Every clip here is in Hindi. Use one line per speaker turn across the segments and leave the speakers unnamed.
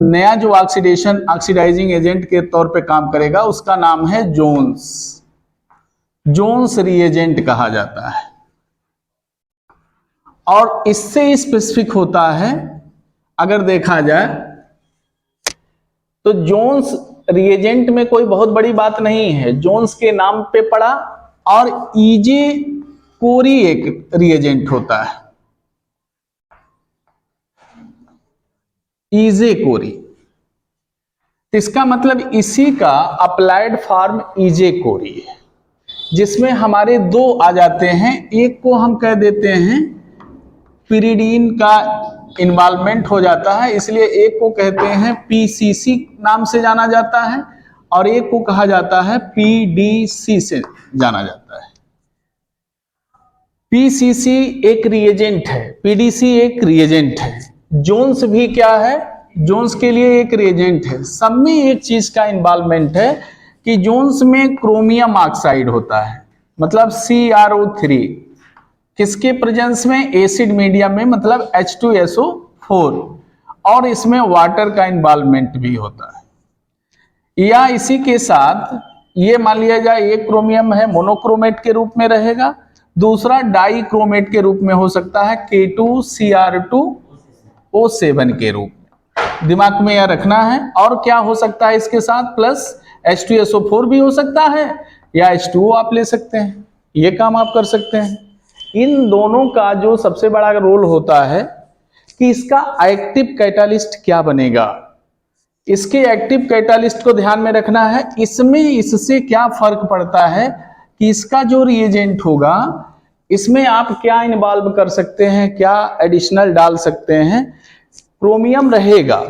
नया जो ऑक्सीडाइजिंग एजेंट के तौर पे काम करेगा उसका नाम है जोन्स रिएजेंट कहा जाता है। और इससे स्पेसिफिक होता है, अगर देखा जाए तो जोन्स रिएजेंट में कोई बहुत बड़ी बात नहीं है, जोन्स के नाम पे पड़ा। और ईजे कोरी एक रिएजेंट होता है, ईजे कोरी। तो इसका मतलब इसी का अप्लाइड फॉर्म ईजे कोरी है, जिसमें हमारे दो आ जाते हैं। एक को हम कह देते हैं पिरिडीन का इन्वॉल्वमेंट हो जाता है, इसलिए एक को कहते हैं पीसीसी नाम से जाना जाता है, और एक को कहा जाता है पीडीसी से जाना जाता है। पीसीसी एक रिएजेंट है, पीडीसी एक रिएजेंट है, जोन्स भी क्या है, जोन्स के लिए एक रिएजेंट है। सब में एक चीज का इन्वॉल्वमेंट है कि जोन्स में क्रोमियम ऑक्साइड होता है, मतलब CrO3 किसके प्रेजेंस में, एसिड मीडियम में, मतलब H2SO4, और इसमें वाटर का इन्वॉल्वमेंट भी होता है। या इसी के साथ ये मान लिया जाए एक क्रोमियम है, मोनोक्रोमेट के रूप में रहेगा, दूसरा डाइक्रोमेट के रूप में हो सकता है K2Cr2O7 के रूप में। दिमाग में यह रखना है। और क्या हो सकता है इसके साथ, प्लस H2SO4 भी हो सकता है, या H2O आप ले सकते हैं, ये काम आप कर सकते हैं। इन दोनों का जो सबसे बड़ा रोल होता है कि इसका एक्टिव कैटालिस्ट क्या बनेगा। इसके एक्टिव कैटालिस्ट को ध्यान में रखना है। इसमें इससे क्या फर्क पड़ता है कि इसका जो रिएजेंट होगा इसमें आप क्या इन्वॉल्व कर सकते हैं, क्या एडिशनल डाल सकते हैं। क्रोमियम रहेगा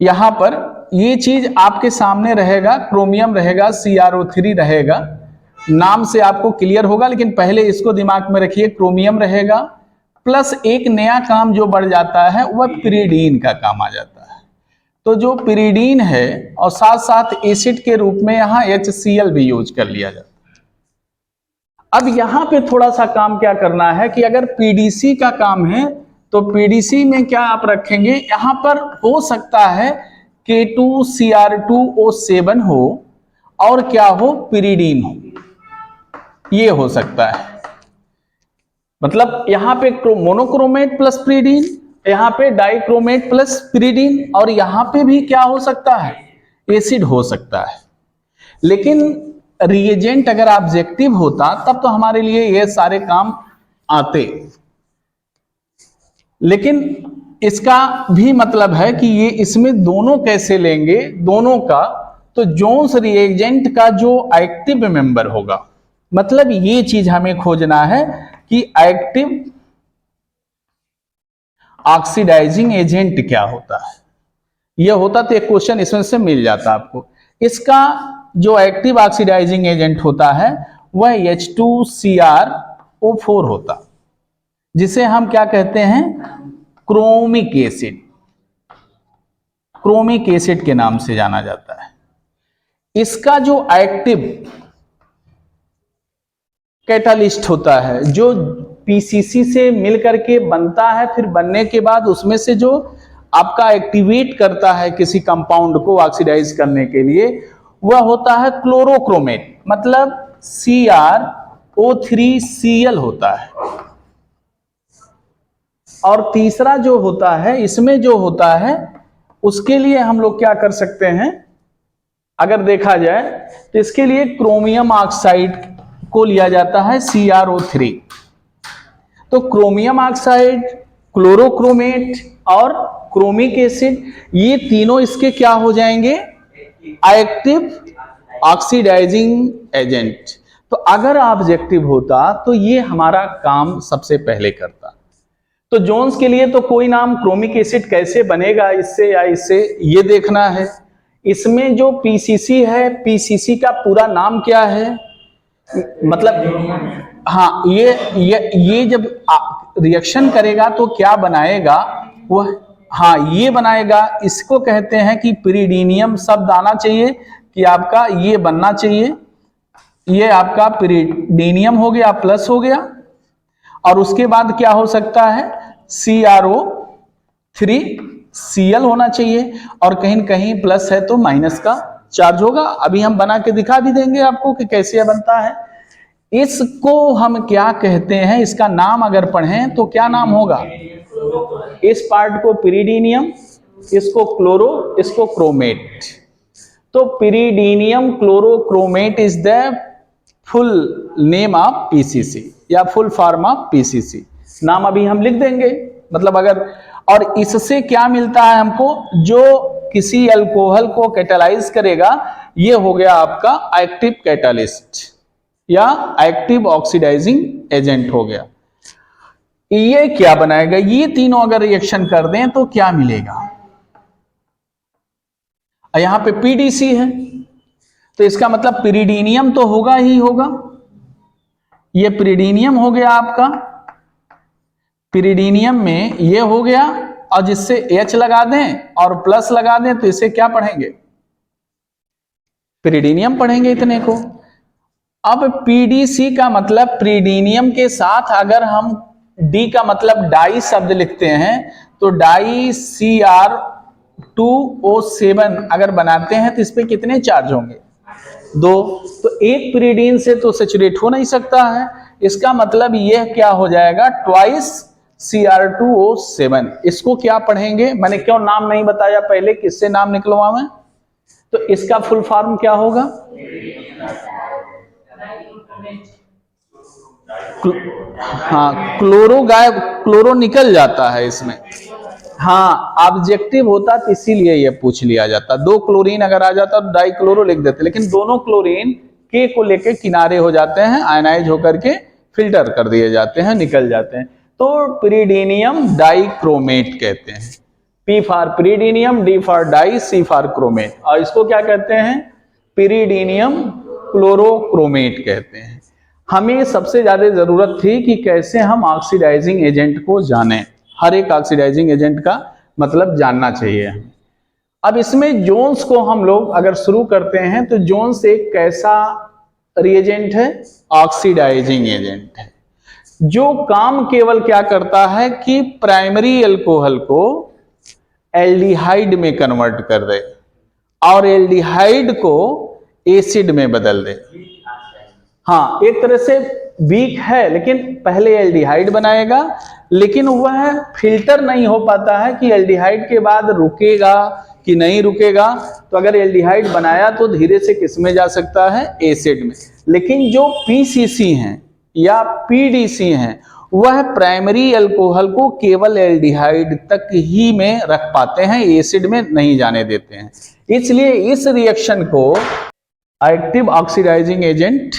यहां पर, ये चीज आपके सामने रहेगा, क्रोमियम रहेगा, CrO3 रहेगा, नाम से आपको क्लियर होगा। लेकिन पहले इसको दिमाग में रखिए, क्रोमियम रहेगा, प्लस एक नया काम जो बढ़ जाता है वह पिरिडीन का काम आ जाता है। तो जो पिरिडीन है, और साथ साथ एसिड के रूप में यहां HCl भी यूज कर लिया जाता है। अब यहां पे थोड़ा सा काम क्या करना है कि अगर पीडीसी का काम है तो पीडीसी में क्या आप रखेंगे, यहां पर हो सकता है K2Cr2O7 हो, और क्या हो, पिरिडीन हो, ये हो सकता है। मतलब यहां पे मोनोक्रोमेट प्लस पिरिडीन, यहां पे डाइक्रोमेट प्लस पिरिडीन, और यहां पे भी क्या हो सकता है, एसिड हो सकता है। लेकिन रिएजेंट अगर ऑब्जेक्टिव होता तब तो हमारे लिए ये सारे काम आते। लेकिन इसका भी मतलब है कि ये इसमें दोनों कैसे लेंगे, दोनों का। तो जोन्स रिएजेंट का जो एक्टिव मेंबर होगा, मतलब ये चीज हमें खोजना है कि एक्टिव ऑक्सीडाइजिंग एजेंट क्या होता है। यह होता तो एक क्वेश्चन इसमें से मिल जाता आपको। इसका जो एक्टिव ऑक्सीडाइजिंग एजेंट होता है वह H2Cr O4 होता, जिसे हम क्या कहते हैं, क्रोमिक एसिड, क्रोमिक एसिड के नाम से जाना जाता है। इसका जो एक्टिव कैटालिस्ट होता है, जो पीसीसी से मिलकर के बनता है, फिर बनने के बाद उसमें से जो आपका एक्टिवेट करता है किसी कंपाउंड को ऑक्सीडाइज करने के लिए, वह होता है क्लोरोक्रोमेट, मतलब CrO3Cl होता है। और तीसरा जो होता है, इसमें जो होता है, उसके लिए हम लोग क्या कर सकते हैं, अगर देखा जाए तो इसके लिए क्रोमियम ऑक्साइड को लिया जाता है, CrO3। तो क्रोमियम ऑक्साइड, क्लोरोक्रोमेट और क्रोमिक एसिड, ये तीनों इसके क्या हो जाएंगे, एक्टिव ऑक्सीडाइजिंग एजेंट। तो अगर ऑब्जेक्टिव होता तो ये हमारा काम सबसे पहले करता। तो जोन्स के लिए तो कोई नाम, क्रोमिक एसिड कैसे बनेगा इससे या इससे, ये देखना है। इसमें जो पीसीसी है, पीसीसी का पूरा नाम क्या है, मतलब हाँ, ये जब रिएक्शन करेगा तो क्या बनाएगा वह, हाँ ये बनाएगा। इसको कहते हैं कि पिरिडीनियम शब्द आना चाहिए, कि आपका ये बनना चाहिए, ये आपका पिरिडीनियम हो गया, प्लस हो गया। और उसके बाद क्या हो सकता है, CrO3 Cl होना चाहिए और कहीं न कहीं प्लस है तो माइनस का चार्ज होगा। अभी हम बना के दिखा भी देंगे आपको कि कैसे यह बनता है। इसको हम क्या कहते हैं, इसका नाम अगर पढ़ें तो क्या नाम होगा? इस पार्ट को पिरिडीनियम, इसको क्लोरो, इसको क्रोमेट। तो pyridinium chlorochromate is the full name of PCC या फुल फॉर्म ऑफ पीसीसी। नाम अभी हम लिख देंगे, मतलब अगर, और इससे क्या मिलता है हमको, जो किसी अल्कोहल को कैटालाइज करेगा, ये हो गया आपका एक्टिव कैटालिस्ट या एक्टिव ऑक्सीडाइजिंग एजेंट हो गया। ये क्या बनाएगा? ये तीनों अगर रिएक्शन कर दें तो क्या मिलेगा? यहां पे पीडीसी है तो इसका मतलब पिरिडीनियम तो होगा ही होगा। ये पिरिडीनियम हो गया आपका, पिरिडीनियम में ये हो गया, और जिससे H लगा दें और प्लस लगा दें तो इसे क्या पढ़ेंगे? पिरिडीनियम पढ़ेंगे इतने को। अब पीडीसी का मतलब पिरिडीनियम के साथ अगर हम D का मतलब डाई शब्द लिखते हैं तो डाई Cr2O7 अगर बनाते हैं तो इस पे कितने चार्ज होंगे? 2। तो एक पिरिडीन से तो सैचुरेट हो नहीं सकता है, इसका मतलब यह क्या हो जाएगा? Twice Cr2O7। इसको क्या पढ़ेंगे? मैंने क्यों नाम नहीं बताया पहले, किससे नाम निकलवा मैं? तो इसका फुल फॉर्म क्या होगा? हाँ, क्लोरो गायब, क्लोरो निकल जाता है इसमें। हाँ, ऑब्जेक्टिव होता तो इसीलिए ये पूछ लिया जाता। 2 क्लोरीन अगर आ जाता तो डाई क्लोरो लिख देते, लेकिन दोनों क्लोरीन के को लेके किनारे हो जाते हैं, आयनाइज होकर के फिल्टर कर दिए जाते हैं, निकल जाते हैं। तो पिरिडीनियम डाइक्रोमेट कहते हैं। P for pyridinium, D for di, C for chromate. और इसको क्या कहते हैं? पिरिडीनियम क्लोरोक्रोमेट कहते हैं। हमें सबसे ज्यादा जरूरत थी कि कैसे हम ऑक्सीडाइजिंग एजेंट को जानें। हर एक ऑक्सीडाइजिंग एजेंट का मतलब जानना चाहिए। अब इसमें जोन्स को हम लोग अगर शुरू करते हैं तो जोन्स एक कैसा रिएजेंट है? ऑक्सीडाइजिंग एजेंट है, जो काम केवल क्या करता है कि प्राइमरी अल्कोहल को एल्डिहाइड में कन्वर्ट कर दे और एल्डिहाइड को एसिड में बदल दे। हाँ, एक तरह से वीक है, लेकिन पहले एल्डिहाइड बनाएगा, लेकिन वह फिल्टर नहीं हो पाता है कि एल्डिहाइड के बाद रुकेगा कि नहीं रुकेगा। तो अगर एल्डिहाइड बनाया तो धीरे से किस में जा सकता है? एसिड में। लेकिन जो पीसीसी हैं या पीडीसी हैं, वह प्राइमरी अल्कोहल को केवल एल्डिहाइड तक ही में रख पाते हैं, एसिड में नहीं जाने देते हैं। इसलिए इस रिएक्शन को एक्टिव ऑक्सीडाइजिंग एजेंट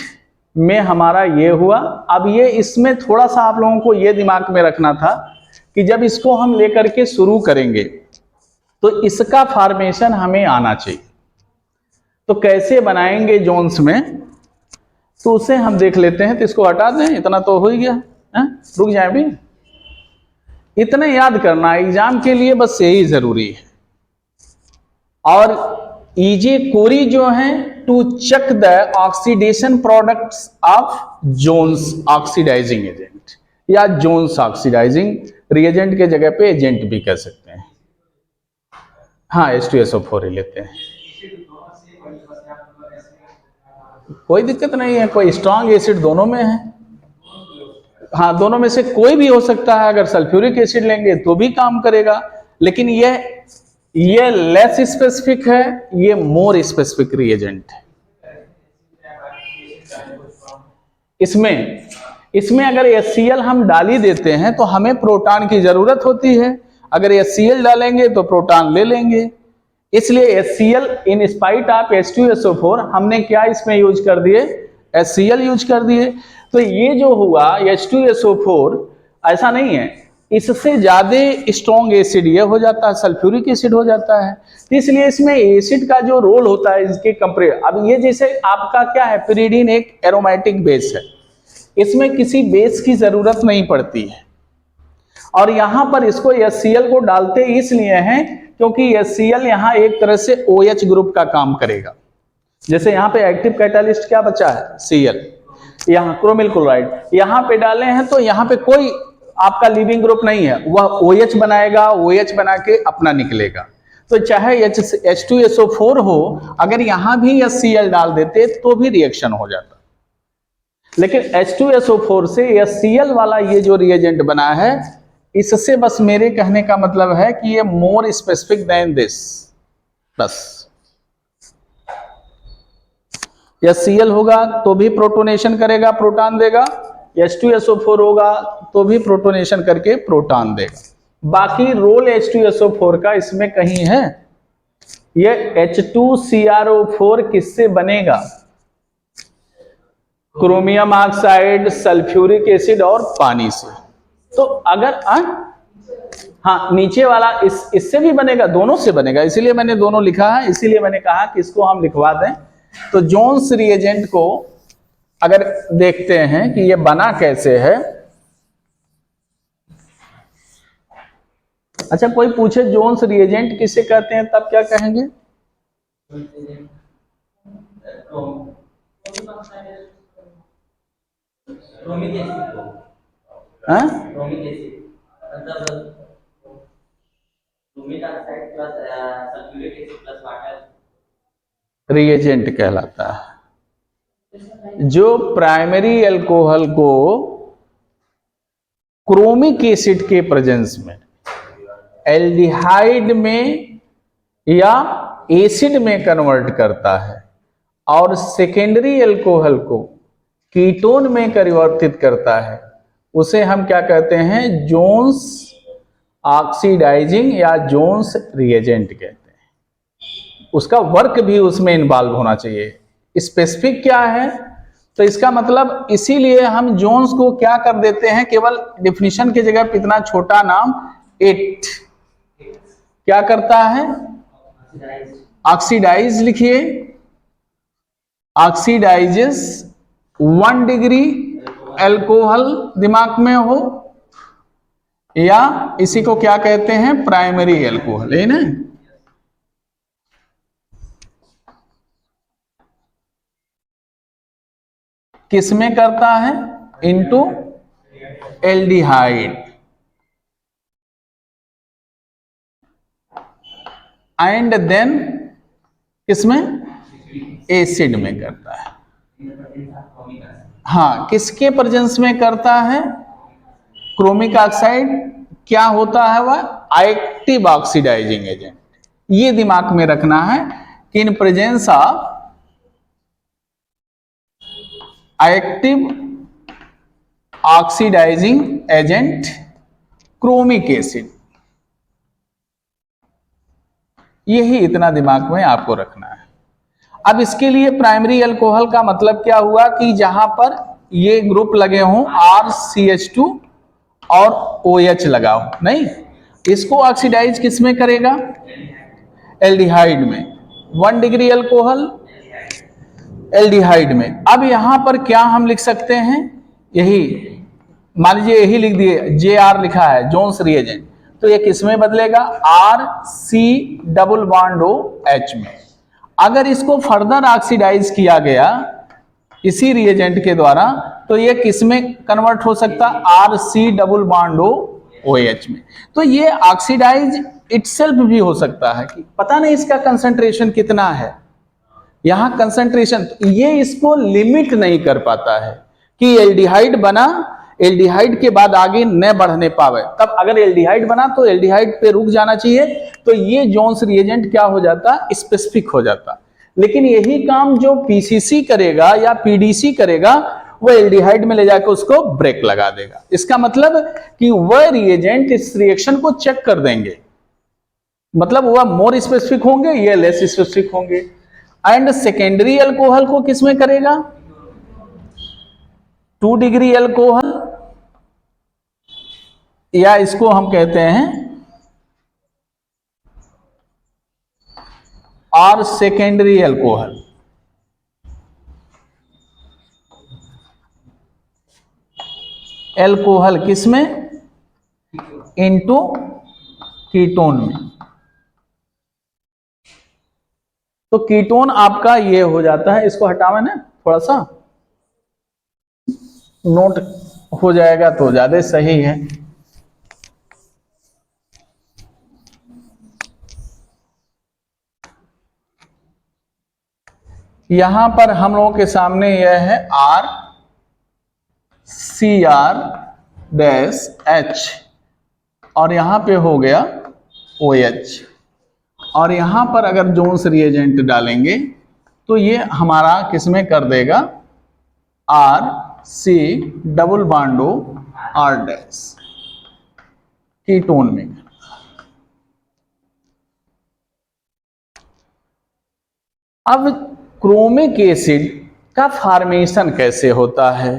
में हमारा ये हुआ। अब ये इसमें थोड़ा सा आप लोगों को ये दिमाग में रखना था कि जब इसको हम लेकर के शुरू करेंगे तो इसका फॉर्मेशन हमें आना चाहिए। तो कैसे बनाएंगे जोन्स में, तो उसे हम देख लेते हैं। तो इसको हटा दें, इतना तो हो ही गया है? रुक जाए भी, इतने याद करना एग्जाम के लिए, बस यही जरूरी है। और ईजे कोरी जो है to check the oxidation products of Jones oxidising agent या जोन्स ऑक्सीडाइजिंग रिएजेंट के जगह पे एजेंट भी कह सकते हैं। हाँ, H2SO4 ही लेते हैं, कोई दिक्कत नहीं है। कोई स्ट्रॉन्ग एसिड दोनों में है। हाँ, दोनों में से कोई भी हो सकता है। अगर सल्फ्यूरिक एसिड लेंगे तो भी काम करेगा, लेकिन ये लेस स्पेसिफिक है, ये मोर स्पेसिफिक रिएजेंट है। इसमें अगर HCl हम डाल ही देते हैं तो हमें प्रोटॉन की जरूरत होती है। अगर HCl डालेंगे तो प्रोटॉन ले लेंगे। इसलिए HCl in spite of H2SO4 हमने क्या इसमें यूज कर दिए? HCl यूज कर दिए। तो ये जो हुआ H2SO4, ऐसा नहीं है, इससे ज्यादा स्ट्रॉन्ग एसिड ये हो जाता है, सल्फ्यूरिक एसिड हो जाता है। तो इसलिए इसमें एसिड का जो रोल होता है इसके कंपेयर, अब ये जैसे आपका क्या है, पिरिडीन एक एरोमेटिक बेस है, इसमें किसी बेस की जरूरत नहीं पड़ती है। और यहां पर इसको HCl को डालते इसलिए हैं क्योंकि HCl यहां एक तरह से OH ग्रुप का काम करेगा। जैसे यहां पे एक्टिव कैटालिस्ट क्या बचा है? Cl, यहाँ क्रोमिल क्लोराइड यहाँ पे डाले हैं, तो यहाँ पे कोई आपका लीविंग ग्रुप नहीं है, वह OH बनाएगा, OH बना के अपना निकलेगा। तो चाहे H2SO4 हो, अगर यहां भी HCl डाल देते तो भी रिएक्शन हो जाता, लेकिन H2SO4 से HCl वाला ये जो रिएजेंट बना है, इससे बस मेरे कहने का मतलब है कि ये मोर स्पेसिफिक देन दिस, बस। HCl होगा तो भी प्रोटोनेशन करेगा, प्रोटॉन देगा, H2SO4 होगा तो भी प्रोटोनेशन करके प्रोटॉन देगा। बाकी रोल H2SO4 का इसमें कहीं है? ये H2CrO4 किससे बनेगा? क्रोमियम ऑक्साइड, सल्फ्यूरिक एसिड और पानी से। तो अगर हाँ, नीचे वाला इससे भी बनेगा, दोनों से बनेगा, इसीलिए मैंने दोनों लिखा है, इसीलिए मैंने कहा कि इसको हम लिखवा दें। तो जोन्स रिएजेंट को अगर देखते हैं कि ये बना कैसे है। अच्छा, कोई पूछे जोन्स रिएजेंट किसे कहते हैं, तब क्या कहेंगे? रिएजेंट कहलाता है। जो प्राइमरी अल्कोहल को क्रोमिक एसिड के प्रेजेंस में एल्डिहाइड में या एसिड में कन्वर्ट करता है और सेकेंडरी अल्कोहल को कीटोन में परिवर्तित करता है, उसे हम क्या कहते हैं? जोन्स ऑक्सीडाइजिंग या जोन्स रिएजेंट कहते हैं। उसका वर्क भी उसमें इन्वॉल्व होना चाहिए। स्पेसिफिक क्या है? तो इसका मतलब इसीलिए हम जोन्स को क्या कर देते हैं, केवल डिफिनीशन की जगह इतना छोटा नाम इट क्या करता है? ऑक्सीडाइज लिखिए, ऑक्सीडाइजेस 1 डिग्री अल्कोहल दिमाग में हो, या इसी को क्या कहते हैं? प्राइमरी अल्कोहल, है ना? किसमें करता है? इनटू एल्डिहाइड एंड देन किसमें? एसिड में करता है। हाँ, किसके प्रेजेंस में करता है? क्रोमिक ऑक्साइड क्या होता है? वह एक्टिव ऑक्सीडाइजिंग एजेंट। ये दिमाग में रखना है कि in presence of active oxidising agent chromic acid, यही इतना दिमाग में आपको रखना है। अब इसके लिए प्राइमरी अल्कोहल का मतलब क्या हुआ कि जहां पर ये ग्रुप लगे हों RCH2 और OH लगा हो, नहीं, इसको ऑक्सीडाइज किस में करेगा? एल्डिहाइड में। 1 डिग्री अल्कोहल एल्डिहाइड में। अब यहां पर क्या हम लिख सकते हैं? यही मान लीजिए, यही लिख दिए, JR लिखा है, जोन्स रिएजेंट, तो ये किस में बदलेगा? RC⋅OH में। अगर इसको फर्दर ऑक्सीडाइज किया गया इसी रिएजेंट के द्वारा, तो ये किस में कन्वर्ट हो सकता? RC⋅OH में। तो ये ऑक्सीडाइज इटसेल्फ भी हो सकता है कि पता नहीं इसका कंसंट्रेशन कितना है, यहां कंसंट्रेशन, ये इसको लिमिट नहीं कर पाता है कि एल्डिहाइड बना, एल्डिहाइड के बाद आगे न बढ़ने पावे। तब अगर एल्डिहाइड बना तो एल्डिहाइड पे रुक जाना चाहिए, तो ये जोन्स रिएजेंट क्या हो जाता? स्पेसिफिक हो जाता। लेकिन यही काम जो PCC करेगा या PDC करेगा, वो एल्डिहाइड में ले जाकर उसको ब्रेक लगा देगा। इसका मतलब कि वह रिएजेंट इस रिएक्शन को चेक कर देंगे, मतलब वह मोर स्पेसिफिक होंगे, ये लेस स्पेसिफिक होंगे। एंड सेकेंडरी अल्कोहल को किसमें करेगा? 2 डिग्री अल्कोहल, या इसको हम कहते हैं और सेकेंडरी अल्कोहल। अल्कोहल किसमें? इनटू कीटोन में। तो कीटोन आपका ये हो जाता है, इसको हटावे ना, थोड़ा सा नोट हो जाएगा तो ज्यादा सही है। यहां पर हम लोगों के सामने यह है R CR डैश H और यहां पे हो गया OH। और यहां पर अगर जोन्स रिएजेंट डालेंगे तो ये हमारा किसमें कर देगा, RC double bond O R dash ketone में। अब क्रोमिक एसिड का फॉर्मेशन कैसे होता है,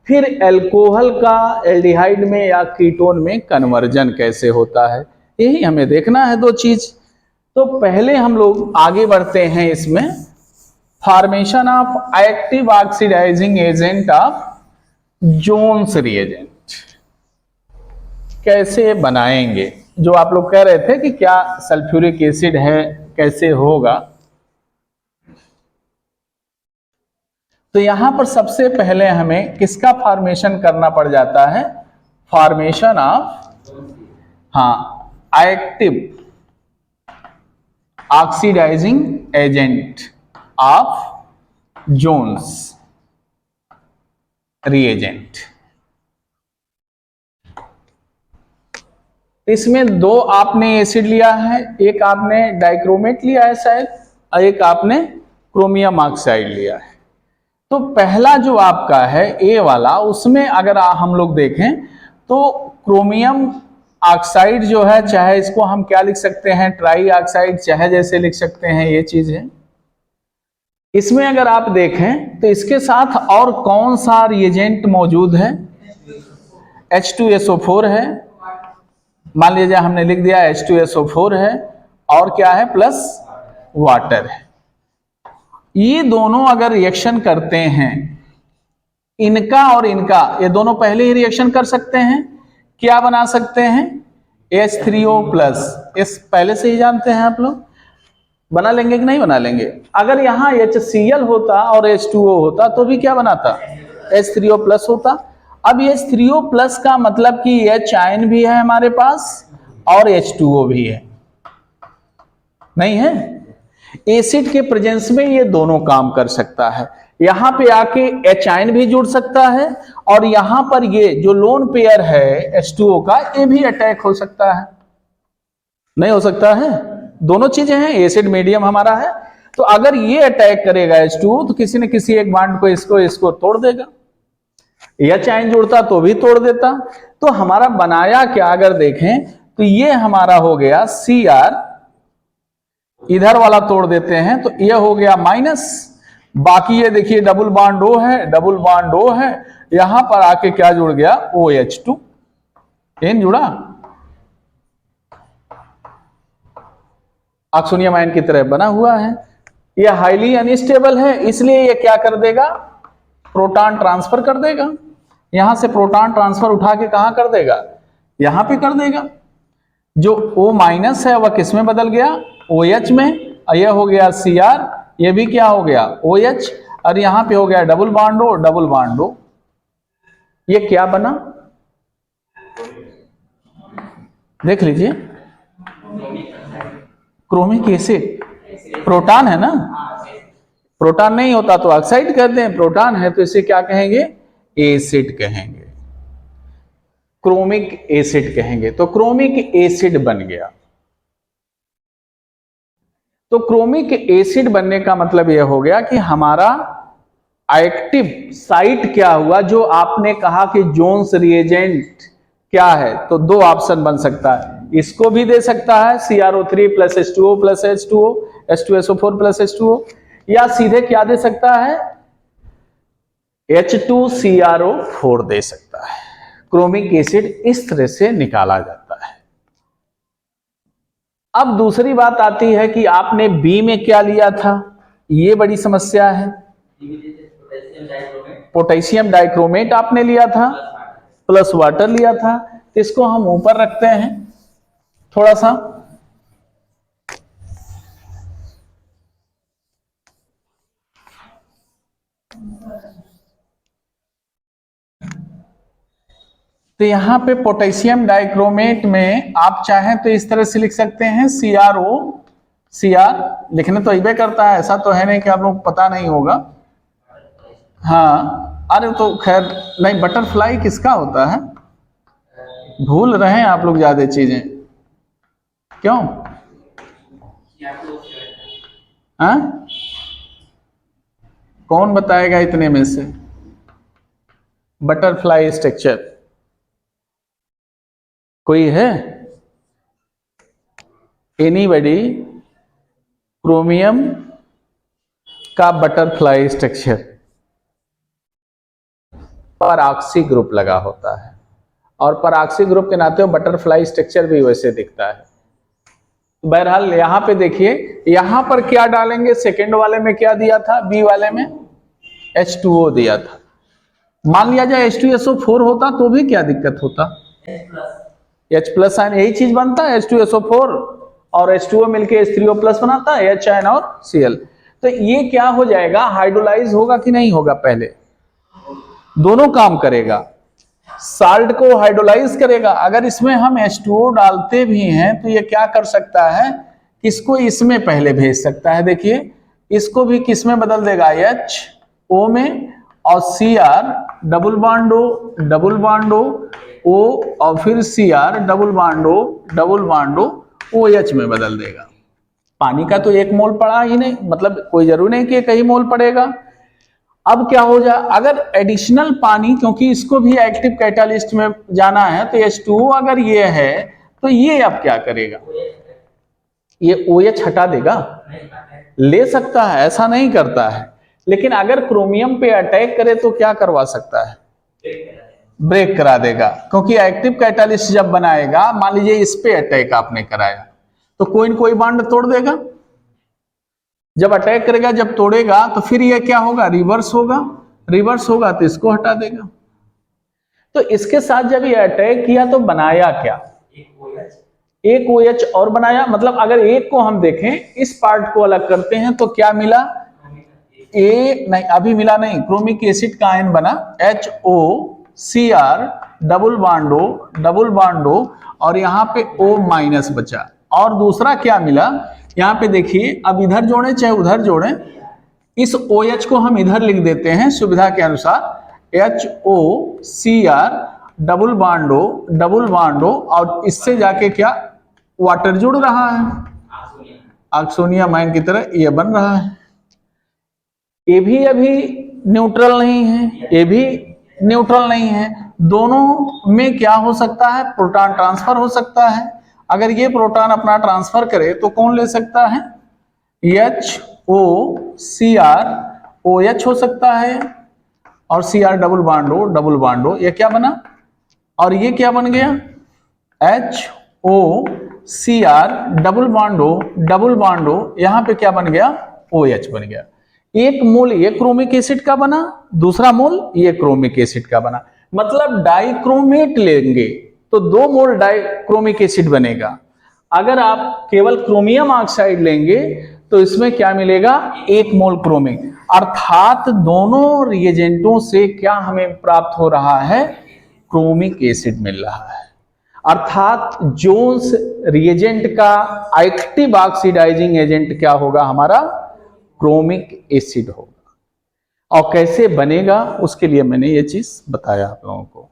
फिर अल्कोहल का एल्डिहाइड में या कीटोन में कन्वर्जन कैसे होता है, यही हमें देखना है दो चीज। तो पहले हम लोग आगे बढ़ते हैं इसमें, formation of active oxidising agent of Jones reagent कैसे बनाएंगे। जो आप लोग कह रहे थे कि क्या सल्फ्यूरिक एसिड है, कैसे होगा, तो यहां पर सबसे पहले हमें किसका फॉर्मेशन करना पड़ जाता है, formation of active oxidising agent of Jones reagent. इसमें दो आपने एसिड लिया है, एक आपने डाइक्रोमेट लिया है शायद, और एक आपने क्रोमियम ऑक्साइड लिया है। तो पहला जो आपका है ए वाला, उसमें अगर हम लोग देखें तो क्रोमियम ऑक्साइड जो है, चाहे इसको हम क्या लिख सकते हैं, ट्राई ऑक्साइड, चाहे जैसे लिख सकते हैं, ये चीज है। इसमें अगर आप देखें तो इसके साथ और कौन सा रिएजेंट मौजूद है, H2SO4 है, मान लीजिए हमने लिख दिया H2SO4 है, और क्या है, प्लस वाटर है। ये दोनों अगर रिएक्शन करते हैं, इनका और इनका, ये दोनों पहले ही रिएक्शन कर सकते हैं, क्या बना सकते हैं, H3O प्लस, इस पहले से ही जानते हैं आप लोग, बना लेंगे कि नहीं बना लेंगे। अगर यहाँ HCl होता और H2O होता तो भी क्या बनाता, H3O प्लस होता। अब H3O प्लस का मतलब कि H आयन भी है हमारे पास और H2O भी है, नहीं है। एसिड के प्रेजेंस में ये दोनों काम कर सकता है, यहां पे आके H आयन भी जुड़ सकता है, और यहां पर ये जो लोन पेयर है H2O का, ये भी अटैक हो सकता है, नहीं हो सकता है, दोनों चीजें हैं, एसिड मीडियम हमारा है। तो अगर ये अटैक करेगा H2O तो किसी न किसी एक बॉन्ड को इसको तोड़ देगा, H आयन जुड़ता तो भी तोड़ देता। तो हमारा बनाया क्या, अगर देखें तो ये हमारा हो गया Cr, इधर वाला तोड़ देते हैं तो ये हो गया माइनस, बाकी ये देखिए डबल बॉन्ड O है, डबल बॉन्ड O है, यहां पर आके क्या जुड़ गया, OH2 एन जुड़ा, ऑक्सोनियम आयन की तरह बना हुआ है। ये हाईली अनस्टेबल है, इसलिए ये क्या कर देगा, प्रोटॉन ट्रांसफर कर देगा, यहां से प्रोटॉन ट्रांसफर उठा के कहां कर देगा, यहां पे कर देगा। जो O माइनस है वह किस में बदल गया, OH में, और यह हो गया Cr, ये भी क्या हो गया, OH, और यहां पे हो गया double bond O, double bond O। ये क्या बना, देख लीजिए, क्रोमिक एसिड, प्रोटॉन है ना, प्रोटॉन नहीं होता तो ऑक्साइड कहते हैं, प्रोटॉन है तो इसे क्या कहेंगे, एसिड कहेंगे, क्रोमिक एसिड कहेंगे। तो क्रोमिक एसिड बन गया। तो क्रोमिक एसिड बनने का मतलब यह हो गया कि हमारा एक्टिव साइट क्या हुआ, जो आपने कहा कि जोन्स रिएजेंट क्या है, तो दो ऑप्शन बन सकता है, इसको भी दे सकता है CrO3 plus H2O plus H2O, H2SO4 plus H2O, या सीधे क्या दे सकता है, H2CrO4 दे सकता है। क्रोमिक एसिड इस तरह से निकाला जाता है। अब दूसरी बात आती है कि आपने बी में क्या लिया था, ये बड़ी समस्या है, पोटेशियम डाइक्रोमेट आपने लिया था, प्लस वाटर लिया था। तो इसको हम ऊपर रखते हैं थोड़ा सा, तो यहां पे पोटेशियम डाइक्रोमेट में आप चाहें तो इस तरह से लिख सकते हैं CrO Cr लिखने तो इबे करता है, ऐसा तो है नहीं कि आप लोग पता नहीं होगा। हाँ, अरे तो खैर नहीं, बटरफ्लाई किसका होता है? भूल रहे हैं आप लोग ज्यादा चीजें, क्यों? हाँ, कौन बताएगा इतने में से? बटरफ्लाई स्ट्रक्चर कोई है? एनीबडी? क्रोमियम का बटरफ्लाई स्ट्रक्चर पराक्सी ग्रुप लगा होता है, और पराक्सी ग्रुप के नाते बटरफ्लाई स्ट्रक्चर भी वैसे दिखता है। बहरहाल यहां पे देखिए, यहां पर क्या डालेंगे? सेकेंड वाले में क्या दिया था? बी वाले में H2O दिया था। मान लिया जाए H2SO4 होता तो भी क्या दिक्कत होता? H प्लस आयन यही चीज बनता है, H2SO4 और H2O मिलके H3O प्लस बनाता है, H आयन और Cl। तो ये क्या हो जाएगा? हाइड्रोलाइज होगा कि नहीं होगा? पहले दोनों काम करेगा, साल्ट को हाइड्रोलाइज करेगा। अगर इसमें हम H2O डालते भी हैं तो ये क्या कर सकता है? इसको इसमें पहले भेज सकता है। देखिए, इसको भी किस में बदल देगा? HO में, और Cr double bond O O और फिर Cr double bond O OH में बदल देगा। पानी का तो एक मोल पड़ा ही नहीं, मतलब कोई जरूरी नहीं कि कई मोल पड़ेगा। अब क्या हो जाए? अगर एडिशनल पानी, क्योंकि इसको भी एक्टिव कैटालिस्ट में जाना है, तो H2O अगर ये है तो ये अब क्या करेगा? ये OH हटा देगा? ले सकता है, ऐसा नहीं करता है। लेकिन अगर क्रोमियम पे अटैक करे तो क्या करवा सकता है? ब्रेक करा देगा, क्योंकि एक्टिव कैटालिस्ट जब बनाएगा, मान लीजिए इस पे अटैक आपने कराया तो कोई न कोई बॉन्ड तोड़ देगा। जब अटैक करेगा, जब तोड़ेगा तो फिर ये क्या होगा? रिवर्स होगा तो इसको हटा देगा। तो इसके साथ जब ये अटैक किया तो बनाया क्या? एक OH और बनाया। मतलब अगर एक को हम देखें, इस पार्ट को अलग करते हैं तो क्या मिला? नहीं, अभी मिला नहीं, क्रोमिक एसिड का आयन बना HOCr डबल बॉन्ड O और यहाँ पे O- बचा। और दूसरा क्या मिला? यहाँ पे देखिए, अब इधर जोड़े चाहे उधर जोड़े, इस OH को हम इधर लिख देते हैं सुविधा के अनुसार, HOCr डबल बॉन्ड O और इससे जाके क्या वाटर जुड़ रहा है, ऑक्सोनियम आयन की तरह ये बन रहा है। ये भी अभी न्यूट्रल नहीं है, ये भी न्यूट्रल नहीं है। दोनों में क्या हो सकता है? प्रोटॉन ट्रांसफर हो सकता है। अगर ये प्रोटॉन अपना ट्रांसफर करे तो कौन ले सकता है? HOCr OH हो सकता है, और Cr डबल बॉन्ड O ये क्या बना? और ये क्या बन गया? HOCr डबल बॉन्ड O यहां पे क्या बन गया? OH बन गया। एक मोल ये क्रोमिक एसिड का बना, दूसरा मोल ये क्रोमिक एसिड का बना। मतलब डाइक्रोमेट लेंगे तो 2 मोल डाइक्रोमिक एसिड बनेगा। अगर आप केवल क्रोमियम ऑक्साइड लेंगे तो इसमें क्या मिलेगा? 1 मोल क्रोमिक। अर्थात दोनों रिएजेंटों से क्या हमें प्राप्त हो रहा है? क्रोमिक एसिड मिल रहा है। अर्थात जोन्स रिएजेंट का एक्टिव ऑक्सीडाइजिंग एजेंट क्या होगा? हमारा क्रोमिक एसिड होगा। और कैसे बनेगा उसके लिए मैंने ये चीज बताया आप लोगों को।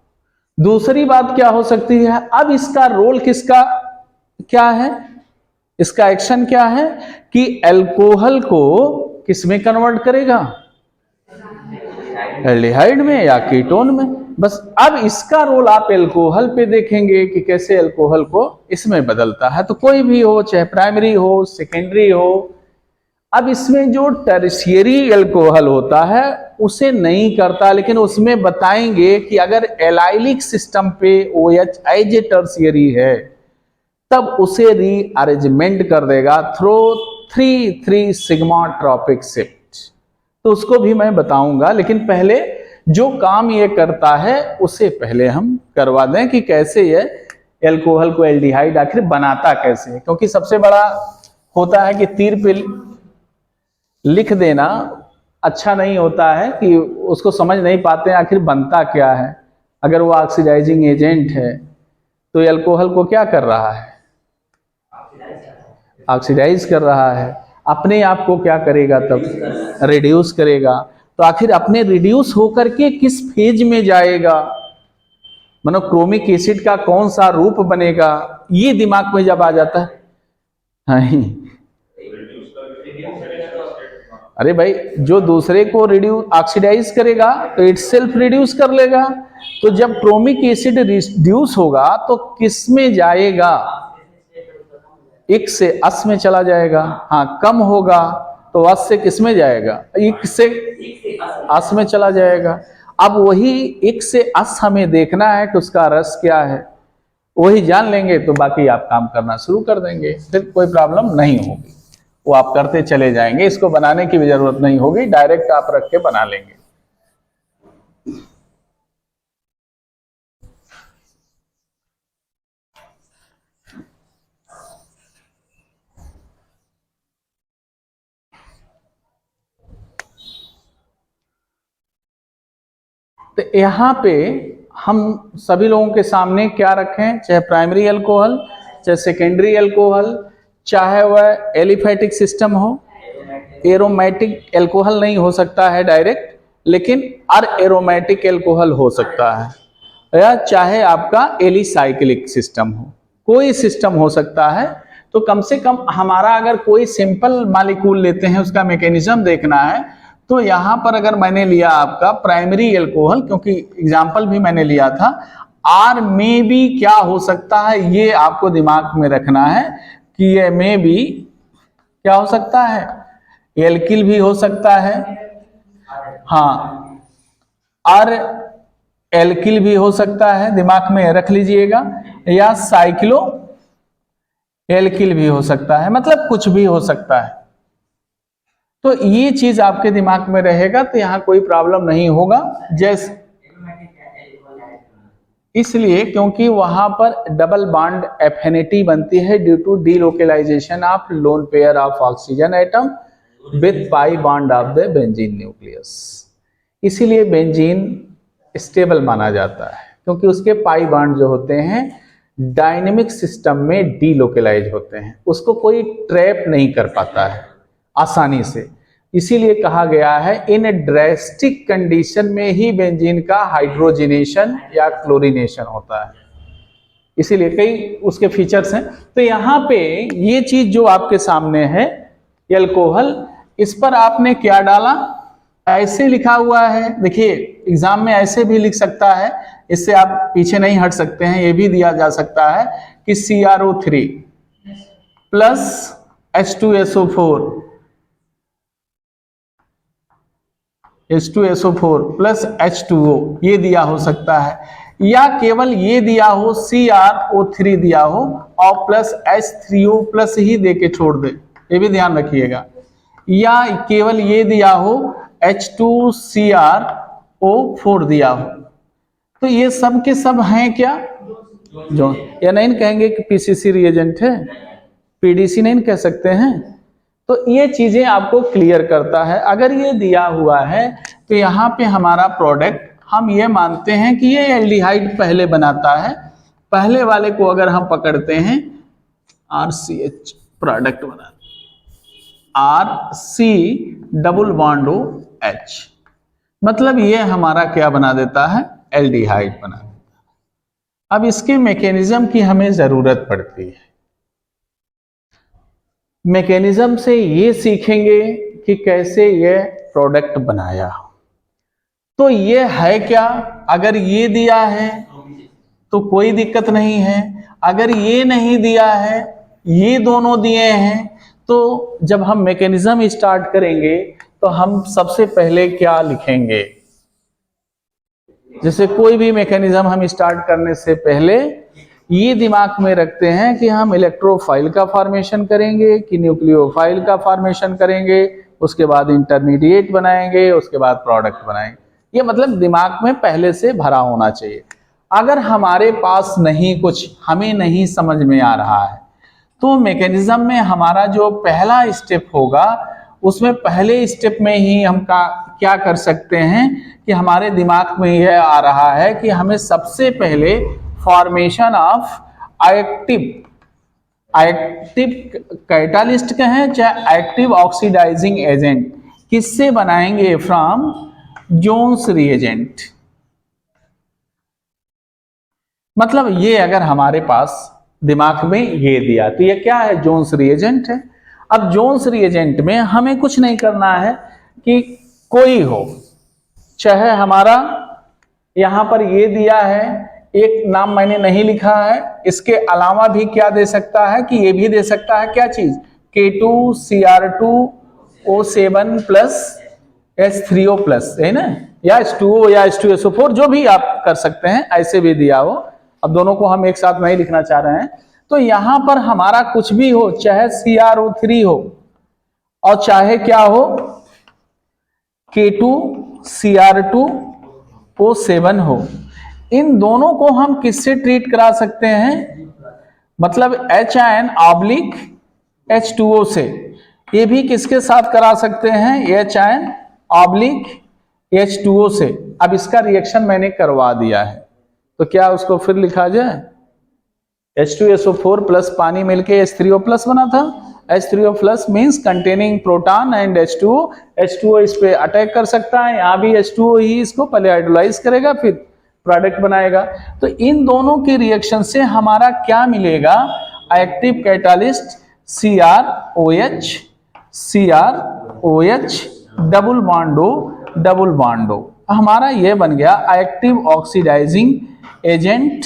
दूसरी बात क्या हो सकती है? अब इसका रोल किसका क्या है? इसका एक्शन क्या है कि अल्कोहल को किस में कन्वर्ट करेगा? एल्डिहाइड में या कीटोन में। बस अब इसका रोल आप अल्कोहल पे देखेंगे कि कैसे अल्कोहल को इसमें बदलता है। तो कोई भी हो, चाहे प्राइमरी हो, सेकेंडरी हो। अब इसमें जो टर्शियरी अल्कोहल होता है उसे नहीं करता, लेकिन उसमें बताएंगे कि अगर एलाइलिक सिस्टम पे OH एज ए टर्शियरी है तब उसे रीअरेंजमेंट कर देगा थ्रू 3 सिग्मा ट्रॉपिक शिफ्ट। तो उसको भी मैं बताऊंगा, लेकिन पहले जो काम ये करता है उसे पहले हम करवा दें कि कैसे ये अल्कोहल को एल्डिहाइड आखिर बनाता कैसे है। क्योंकि सबसे बड़ा होता है कि तीर पे लिख देना अच्छा नहीं होता है, कि उसको समझ नहीं पाते हैं आखिर बनता क्या है। अगर वो ऑक्सीडाइजिंग एजेंट है तो अल्कोहल को क्या कर रहा है? ऑक्सीडाइज कर रहा है, अपने आप को क्या करेगा तब, रिड्यूस करेगा। तो आखिर अपने रिड्यूस होकर के किस फेज में जाएगा, मानो क्रोमिक एसिड का कौन सा रूप बनेगा, ये दिमाग में जब आ जाता है। हाँ, अरे भाई जो दूसरे को रिड्यूस ऑक्सीडाइज करेगा तो इटसेल्फ रिड्यूस कर लेगा। तो जब क्रोमिक एसिड रिड्यूस होगा तो किस में जाएगा, एक से अस में चला जाएगा। हाँ, कम होगा तो अस से किस में जाएगा, एक से अस में चला जाएगा। अब वही एक से अस हमें देखना है कि उसका रस क्या है, वही जान लेंगे तो बाकी आप काम करना शुरू कर देंगे, फिर कोई प्रॉब्लम नहीं होगी, वो आप करते चले जाएंगे। इसको बनाने की भी जरूरत नहीं होगी, डायरेक्ट आप रख के बना लेंगे। तो यहाँ पे हम सभी लोगों के सामने क्या रखें, चाहे प्राइमरी अल्कोहल, चाहे सेकेंडरी अल्कोहल, चाहे वह एलिफैटिक सिस्टम हो, एरोमेटिक अल्कोहल नहीं हो सकता है डायरेक्ट, लेकिन एरोमेटिक अल्कोहल हो सकता है, या चाहे आपका एलिसाइक्लिक सिस्टम हो, कोई सिस्टम हो सकता है। तो कम से कम हमारा अगर कोई सिंपल मॉलिक्यूल लेते हैं, उसका मैकेनिज्म देखना है, तो यहां पर अगर मैंने लिया आपका प्राइमरी अल्कोहल, क्योंकि एग्जांपल भी मैंने लिया था, आर में भी क्या हो सकता है, ये आपको दिमाग में रखना है कि ये में भी क्या हो सकता है, एल्किल भी हो सकता है, हाँ, और एल्किल भी हो सकता है, दिमाग में रख लीजिएगा, या साइक्लो एल्किल भी हो सकता है, मतलब कुछ भी हो सकता है। तो ये चीज आपके दिमाग में रहेगा तो यहां कोई प्रॉब्लम नहीं होगा। जैसे इसलिए क्योंकि वहां पर डबल बॉन्ड एफिनिटी बनती है due to delocalisation of lone pair of oxygen atom with pi bond of the benzene nucleus. इसीलिए बेंजीन स्टेबल माना जाता है, क्योंकि उसके पाई बॉन्ड जो होते हैं डायनेमिक सिस्टम में डीलोकलाइज होते हैं, उसको कोई ट्रैप नहीं कर पाता है आसानी से। इसीलिए कहा गया है इन ड्रेस्टिक कंडीशन में ही बेंजीन का हाइड्रोजिनेशन या क्लोरीनेशन होता है, इसीलिए कई उसके फीचर्स हैं। तो यहाँ पे ये चीज जो आपके सामने है अल्कोहल, इस पर आपने क्या डाला, ऐसे लिखा हुआ है, देखिए एग्जाम में ऐसे भी लिख सकता है, इससे आप पीछे नहीं हट सकते हैं, ये भी दिया जा सकता है कि CrO3 plus H2SO4 plus H2O ये दिया हो सकता है, या केवल ये दिया हो CrO3 दिया हो और प्लस H3O प्लस ही दे के छोड़ दे, ये भी ध्यान रखिएगा, या केवल ये दिया हो H2CrO4 दिया हो। तो ये सब के सब हैं क्या, जो या नहीं कहेंगे कि PCC रिएजेंट है, PDC नहीं कह सकते हैं। तो ये चीजें आपको क्लियर करता है। अगर ये दिया हुआ है तो यहाँ पे हमारा प्रोडक्ट हम ये मानते हैं कि ये एल्डिहाइड पहले बनाता है, पहले वाले को अगर हम पकड़ते हैं RCH प्रोडक्ट बना, RC डबल बॉन्ड OH, मतलब ये हमारा क्या बना देता है, एल्डिहाइड बना देता है। अब इसके मैकेनिज्म की हमें जरूरत पड़ती है, मैकेनिज्म से ये सीखेंगे कि कैसे ये प्रोडक्ट बनाया। तो ये है क्या, अगर ये दिया है तो कोई दिक्कत नहीं है, अगर ये नहीं दिया है, ये दोनों दिए हैं, तो जब हम मैकेनिज्म स्टार्ट करेंगे तो हम सबसे पहले क्या लिखेंगे, जैसे कोई भी मैकेनिज्म हम स्टार्ट करने से पहले ये दिमाग में रखते हैं कि हम इलेक्ट्रोफाइल का फॉर्मेशन करेंगे कि न्यूक्लियोफाइल का फॉर्मेशन करेंगे, उसके बाद इंटरमीडिएट बनाएंगे, उसके बाद प्रोडक्ट बनाएंगे। ये मतलब दिमाग में पहले से भरा होना चाहिए। अगर हमारे पास नहीं, कुछ हमें नहीं समझ में आ रहा है, तो मैकेनिज्म में हमारा जो पहला स्टेप होगा, उसमें पहले स्टेप में ही हम क्या कर सकते हैं कि हमारे दिमाग में यह आ रहा है कि हमें सबसे पहले फॉर्मेशन ऑफ एक्टिव कैटालिस्ट कहें चाहे एक्टिव ऑक्सीडाइजिंग एजेंट, किससे बनाएंगे? From Jones reagent. मतलब ये अगर हमारे पास दिमाग में ये दिया तो ये क्या है? जोन्स रिएजेंट है। अब जोन्स रिएजेंट में हमें कुछ नहीं करना है कि कोई हो, चाहे हमारा यहां पर ये दिया है, एक नाम मैंने नहीं लिखा है, इसके अलावा भी क्या दे सकता है कि ये भी दे सकता है, क्या चीज? K2Cr2O7 प्लस H3O प्लस, है ना, या H2O या H2SO4, जो भी आप कर सकते हैं, ऐसे भी दिया हो। अब दोनों को हम एक साथ नहीं लिखना चाह रहे हैं, तो यहां पर हमारा कुछ भी हो, चाहे CrO3 हो और चाहे क्या हो K2Cr2O7 हो, इन दोनों को हम किससे ट्रीट करा सकते हैं? मतलब HN ऑब्लिक H2O से। ये भी किसके साथ करा सकते हैं? HN ऑब्लिक H2O से। अब इसका रिएक्शन मैंने करवा दिया है, तो क्या उसको फिर लिखा जाए? H2SO4 प्लस पानी मिलके H3O प्लस बना था। H3O plus means containing proton and H2O। H2O इस पे अटैक कर सकता है, यहाँ भी H2O ही इसको पहले हाइड्रोलाइज करेगा फिर प्रोडक्ट बनाएगा। तो इन दोनों के रिएक्शन से हमारा क्या मिलेगा? Active catalyst CrOH double bond O। हमारा ये बन गया एक्टिव ऑक्सीडाइजिंग एजेंट।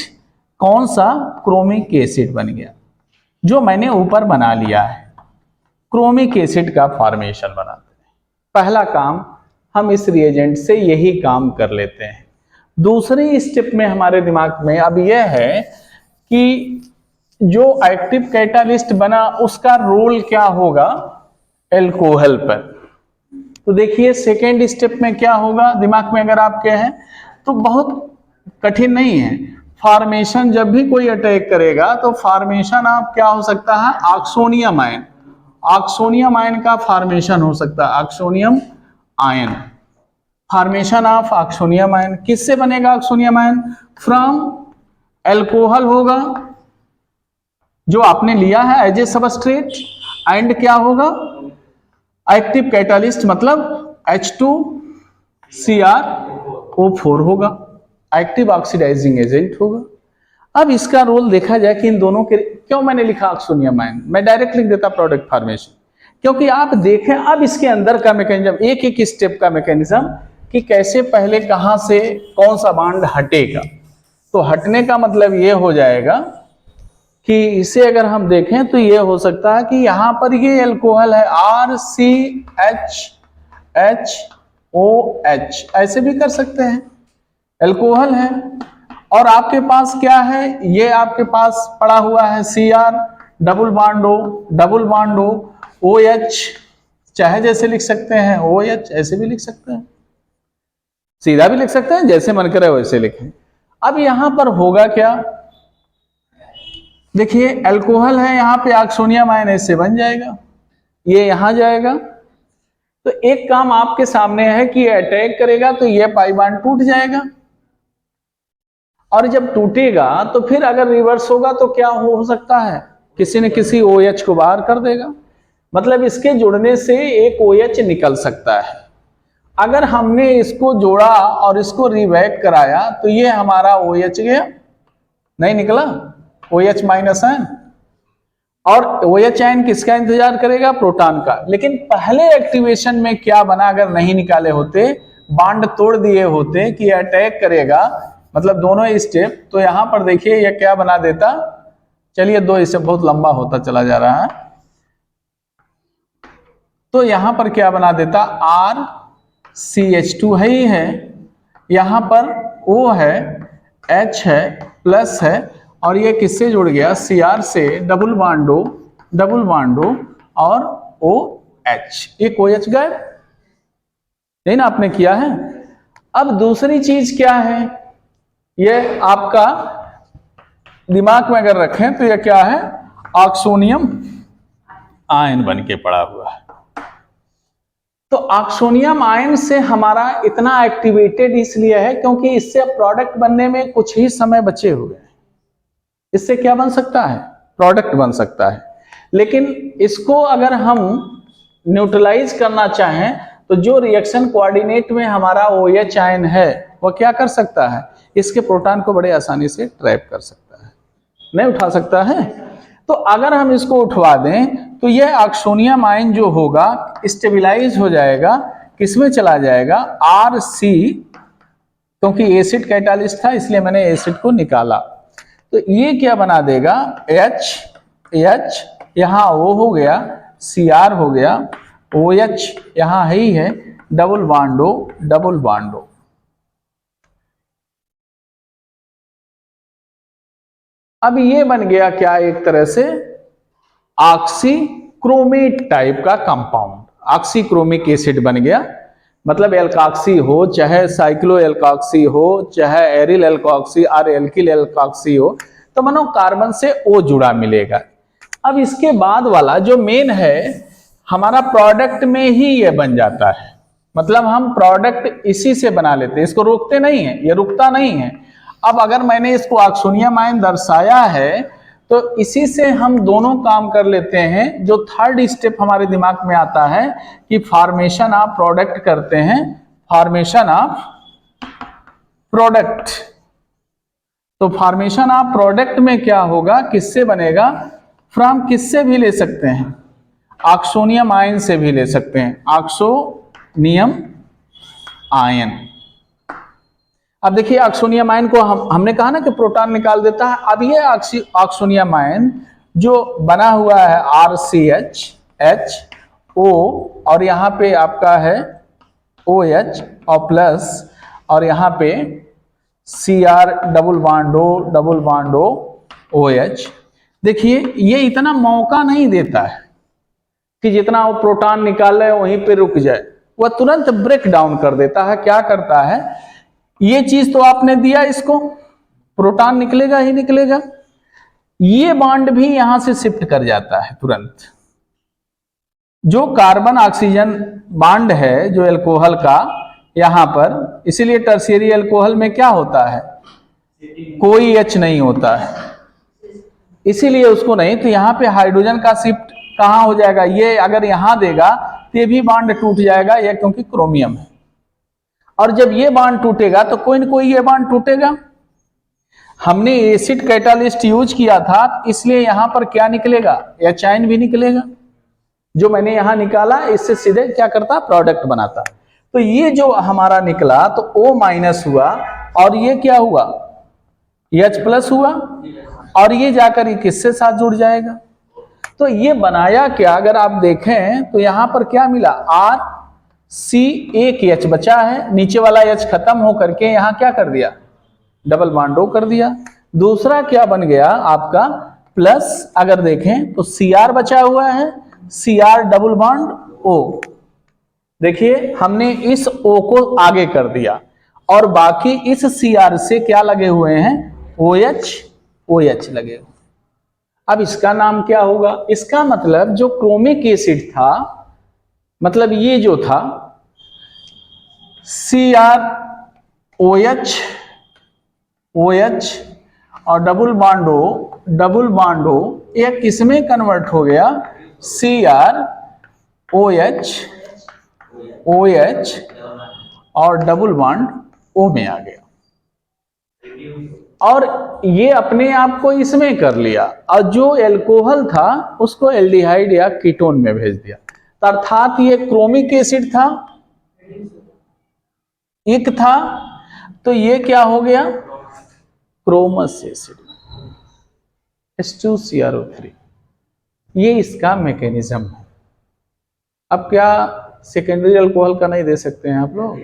कौन सा? क्रोमिक एसिड बन गया, जो मैंने ऊपर बना लिया है। क्रोमिक एसिड का फॉर्मेशन बनाते हैं। पहला काम हम इस रिएजेंट से यही काम कर लेते हैं। दूसरी स्टेप में हमारे दिमाग में अब यह है कि जो एक्टिव कैटालिस्ट बना उसका रोल क्या होगा एल्कोहल पर। तो देखिए सेकेंड स्टेप में क्या होगा, दिमाग में अगर आप कहें तो बहुत कठिन नहीं है। फॉर्मेशन जब भी कोई अटैक करेगा तो फॉर्मेशन आप क्या हो सकता है? Oxonium ion. ऑक्सोनियम आयन का फॉर्मेशन हो सकता है। Oxonium ion, formation of oxonium ion. किससे बनेगा ऑक्सोनियम आयन? फ्रॉम एल्कोहल होगा जो आपने लिया है एज ए सबस्ट्रेट, एंड क्या होगा? एक्टिव कैटालिस्ट मतलब H2Cr O4 होगा, एक्टिव ऑक्सीडाइजिंग एजेंट होगा। अब इसका रोल देखा जाए कि इन दोनों के, क्यों मैंने लिखा ऑक्सोनियम आयन, मैं डायरेक्ट लिख देता प्रोडक्ट फॉर्मेशन, क्योंकि आप देखें अब इसके अंदर का मैकेनिज्म, एक एक स्टेप का मैकेनिज्म कि कैसे पहले कहां से कौन सा बॉन्ड हटेगा। तो हटने का मतलब ये हो जाएगा कि इसे अगर हम देखें तो ये हो सकता है कि यहां पर ये एल्कोहल है RCHHOH, ऐसे भी कर सकते हैं, एल्कोहल है। और आपके पास क्या है? ये आपके पास पड़ा हुआ है Cr double bond O OH, चाहे जैसे लिख सकते हैं, OH ऐसे भी लिख सकते हैं, सीधा भी लिख सकते हैं, जैसे मन करे वैसे लिखें। अब यहां पर होगा क्या? देखिए एल्कोहल है, यहां पे ऑक्सोनियम आयन ऐसे बन जाएगा, ये यहां जाएगा। तो एक काम आपके सामने है कि अटैक करेगा तो ये पाई बॉन्ड टूट जाएगा, और जब टूटेगा तो फिर अगर रिवर्स होगा तो क्या हो सकता है? किसी न किसी OH को बाहर कर देगा। मतलब इसके जुड़ने से एक OH निकल सकता है। अगर हमने इसको जोड़ा और इसको रिवैक कराया तो ये हमारा OH गया, नहीं निकला, OH माइनस आयन। और OH आयन किसका इंतजार करेगा? प्रोटॉन का। लेकिन पहले एक्टिवेशन में क्या बना? अगर नहीं निकाले होते, बॉन्ड तोड़ दिए होते कि अटैक करेगा, मतलब दोनों स्टेप, तो यहां पर देखिए ये क्या बना देता। चलिए दो स्टेप बहुत लंबा होता चला जा रहा है, तो यहां पर क्या बना देता? RCH2 है ही है, यहां पर O है, H है, प्लस है, और ये किससे जुड़ गया? Cr से डबल बॉन्ड O और OH, एक OH गए, नहीं ना आपने किया है। अब दूसरी चीज क्या है? ये आपका दिमाग में अगर रखें तो ये क्या है? ऑक्सोनियम आयन बन के पड़ा हुआ है। तो ऑक्सोनियम आयन से हमारा इतना एक्टिवेटेड इसलिए है क्योंकि इससे प्रोडक्ट बनने में कुछ ही समय बचे हुए हैं। इससे क्या बन सकता है? प्रोडक्ट बन सकता है। लेकिन इसको अगर हम न्यूट्रलाइज करना चाहें तो जो रिएक्शन कोऑर्डिनेट में हमारा OH आयन है वह क्या कर सकता है, इसके प्रोटॉन को बड़े आसानी से ट्रैप कर सकता है, नहीं उठा सकता है। तो अगर हम इसको उठवा दें तो यह ऑक्सोनियम आयन जो होगा स्टेबलाइज हो जाएगा, किसमें चला जाएगा, RC, क्योंकि एसिड कैटालिस्ट था इसलिए मैंने एसिड को निकाला। तो ये क्या बना देगा, H यहाँ O हो गया, Cr हो गया, OH यहाँ है ही है, double bond O, double bond O। अब ये बन गया क्या, एक तरह से ऑक्सीक्रोमेट टाइप का कंपाउंड, ऑक्सीक्रोमिक एसिड बन गया। मतलब एल्कॉक्सी हो, चाहे साइक्लो एल्कॉक्सी हो, चाहे एरिल एल्कॉक्सी और एल्किल एल्कॉक्सी हो, तो मानो कार्बन से O जुड़ा मिलेगा। अब इसके बाद वाला जो मेन है हमारा प्रोडक्ट में ही ये बन जाता है, मतलब हम प्रोडक्ट इसी से बना लेते हैं, इसको रोकते नहीं है, ये रुकता नहीं है। अब अगर मैंने इसको ऑक्सोनियम आयन दर्शाया है तो इसी से हम दोनों काम कर लेते हैं। जो थर्ड स्टेप हमारे दिमाग में आता है कि फॉर्मेशन ऑफ प्रोडक्ट करते हैं, फॉर्मेशन ऑफ प्रोडक्ट। तो फॉर्मेशन ऑफ प्रोडक्ट में क्या होगा, किससे बनेगा, फ्रॉम किससे भी ले सकते हैं, ऑक्सोनियम आयन से भी ले सकते हैं, ऑक्सोनियम आयन। अब देखिए ऑक्सोनियम आयन को हमने कहा ना कि प्रोटॉन निकाल देता है। अब ये ऑक्सोनियम आयन जो बना हुआ है RCH HO और यहाँ पे आपका है OH और प्लस और यहाँ पे Cr double bond O OH। देखिए ये इतना मौका नहीं देता है कि जितना वो प्रोटॉन निकाल रहे वहीं पे रुक जाए, वह तुरंत ब्रेक डाउन कर देता है। क्या करता है, ये चीज तो आपने दिया, इसको प्रोटॉन निकलेगा ही निकलेगा, ये बॉन्ड भी यहां से शिफ्ट कर जाता है तुरंत। जो कार्बन ऑक्सीजन बॉन्ड है जो अल्कोहल का यहां पर, इसीलिए टर्शियरी अल्कोहल में क्या होता है, कोई H नहीं होता है, इसीलिए उसको नहीं। तो यहाँ पे हाइड्रोजन का शिफ्ट कहाँ हो जाएगा, ये अगर यहां देगा तो ये भी बॉन्ड टूट जाएगा, ये क्योंकि क्रोमियम है। और जब ये बॉन्ड टूटेगा तो कोई न कोई ये बॉन्ड टूटेगा। हमने एसिड कैटालिस्ट यूज किया था इसलिए यहां पर क्या निकलेगा, H आयन भी निकलेगा। जो मैंने यहां निकाला इससे सीधे क्या करता, प्रोडक्ट बनाता। तो ये जो हमारा निकला तो O माइनस हुआ और ये क्या हुआ, H प्लस हुआ, और ये जाकर ये किससे साथ जुड़ जाएगा। तो ये बनाया क्या, अगर आप देखें तो यहां पर क्या मिला, RC, एक H बचा है, नीचे वाला H खत्म होकर के यहां क्या कर दिया, डबल बॉन्ड O कर दिया। दूसरा क्या बन गया आपका प्लस, अगर देखें तो Cr बचा हुआ है, Cr डबल बॉन्ड O। देखिए हमने इस O को आगे कर दिया और बाकी इस Cr से क्या लगे हुए हैं, OH लगे हुए। अब इसका नाम क्या होगा, इसका मतलब जो क्रोमिक एसिड था, मतलब ये जो था CrOH और डबल बॉन्ड O, ये किसमें कन्वर्ट हो गया, CrOH और डबल बॉन्ड O में आ गया। और ये अपने आप को इसमें कर लिया और जो अल्कोहल था उसको एल्डिहाइड या कीटोन में भेज दिया। अर्थात ये क्रोमिक एसिड था, एक था, तो ये क्या हो गया, क्रोमस एसिड, H2CrO3। ये इसका मैकेनिज्म है। अब क्या सेकेंडरी अल्कोहल का नहीं दे सकते हैं आप लोग,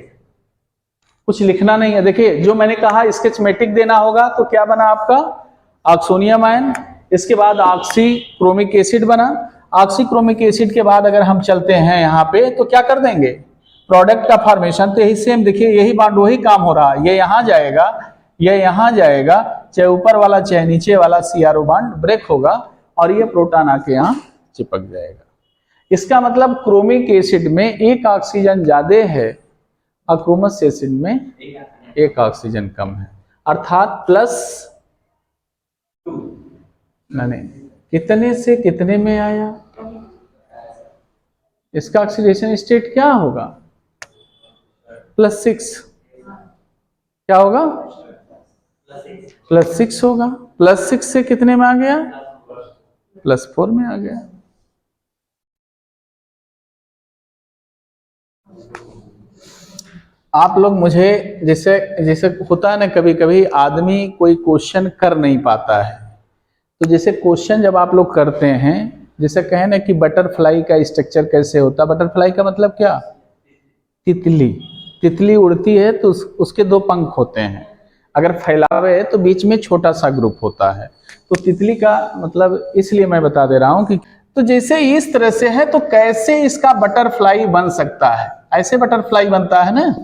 कुछ लिखना नहीं है। देखिए जो मैंने कहा स्केचमेटिक देना होगा, तो क्या बना आपका ऑक्सोनियम आयन, इसके बाद ऑक्सीक्रोमिक एसिड बना। ऑक्सीक्रोमिक एसिड के बाद अगर हम चलते हैं यहाँ पे तो क्या कर देंगे, प्रोडक्ट का फॉर्मेशन। तो यही सेम देखिए, यही बॉन्ड वही काम हो रहा है, ये यहाँ जाएगा, ये यहाँ जाएगा, चाहे ऊपर वाला चाहे नीचे वाला CRO बॉन्ड ब्रेक होगा और ये प्रोटॉन आके यहाँ चिपक जाएगा। इसका मतलब क्रोमिक एसिड में एक ऑक्सीजन ज्यादा है और क्रोमस एसिड में एक ऑक्सीजन कम है, अर्थात प्लस नहीं कितने से कितने में आया, इसका ऑक्सीडेशन स्टेट क्या होगा, +6। क्या होगा, +6 होगा। +6 से कितने में आ गया, +4 में आ गया। आप लोग मुझे जैसे जैसे होता है ना, कभी कभी आदमी कोई क्वेश्चन कर नहीं पाता है, तो जैसे क्वेश्चन जब आप लोग करते हैं, जैसे कहें ना कि बटरफ्लाई का स्ट्रक्चर कैसे होता है, बटरफ्लाई का मतलब क्या, तितली, तितली उड़ती है तो उसके दो पंख होते हैं, अगर फैलावे है तो बीच में छोटा सा ग्रुप होता है, तो तितली का मतलब इसलिए मैं बता दे रहा हूं कि तो जैसे इस तरह से है, तो कैसे इसका बटरफ्लाई बन सकता है, ऐसे बटरफ्लाई बनता है ना।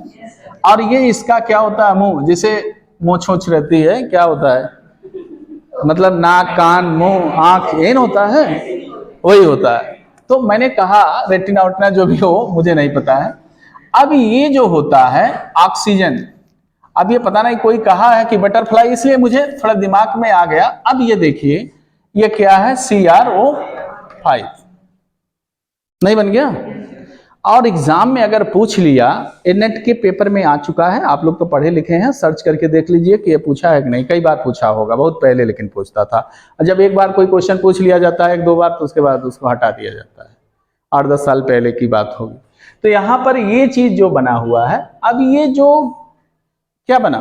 और ये इसका क्या होता है, मुंह, जैसे मोछ ओछ रहती है, क्या होता है, मतलब नाक कान मुंह आंख, ये होता है, वही होता है। तो मैंने कहा रेटिना वेटिना जो भी हो मुझे नहीं पता है। अब ये जो होता है ऑक्सीजन, अब ये पता नहीं कोई कहा है कि बटरफ्लाई, इसलिए मुझे थोड़ा दिमाग में आ गया। अब ये देखिए ये क्या है, CrO5 नहीं बन गया। और एग्जाम में अगर पूछ लिया, नेट के पेपर में आ चुका है, आप लोग तो पढ़े लिखे हैं, सर्च करके देख लीजिए कि ये पूछा है कि नहीं, कई बार पूछा होगा, बहुत पहले लेकिन पूछता था। जब एक बार कोई क्वेश्चन पूछ लिया जाता है 1-2 बार, तो उसके बाद उसको हटा दिया जाता है, 8-10 साल पहले की बात होगी। तो यहां पर ये चीज जो बना हुआ है, अब ये जो क्या बना,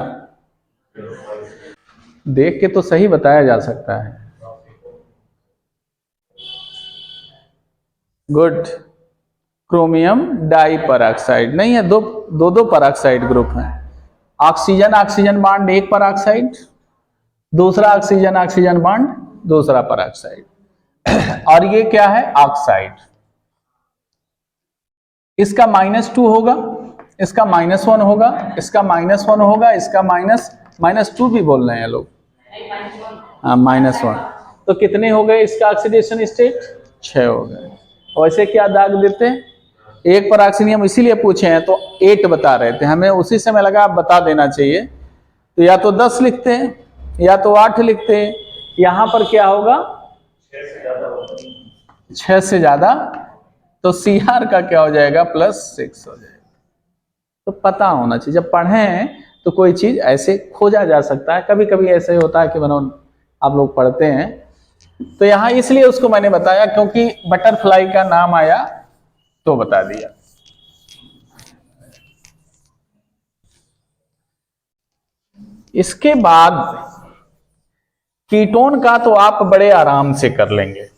देख के तो सही बताया जा सकता है, गुड, क्रोमियम डाई परऑक्साइड नहीं है, दो परऑक्साइड ग्रुप हैं, ऑक्सीजन ऑक्सीजन बॉन्ड एक परऑक्साइड, दूसरा ऑक्सीजन ऑक्सीजन बॉन्ड दूसरा परऑक्साइड। और ये क्या है, ऑक्साइड, इसका -2 होगा, इसका -1 होगा, इसका -1 होगा, इसका -2 भी बोल रहे हैं लोग, हाँ -1। तो कितने हो गए इसका ऑक्सीडेशन स्टेट, 6 हो गए। वैसे क्या दाग देते हैं, एक परऑक्सीनियम इसीलिए पूछे हैं तो 8 बता रहे थे, हमें उसी समय लगा आप बता देना चाहिए, तो या तो 10 लिखते हैं या तो 8 लिखते हैं। यहां पर क्या होगा, 6 से ज्यादा, तो Cr का क्या हो जाएगा, +6 हो जाएगा। तो पता होना चाहिए, जब पढ़ें तो कोई चीज ऐसे खोजा जा सकता है, कभी कभी ऐसे होता है कि मानो आप लोग पढ़ते हैं। तो यहां इसलिए उसको मैंने बताया क्योंकि बटरफ्लाई का नाम आया तो बता दिया। इसके बाद कीटोन का तो आप बड़े आराम से कर लेंगे,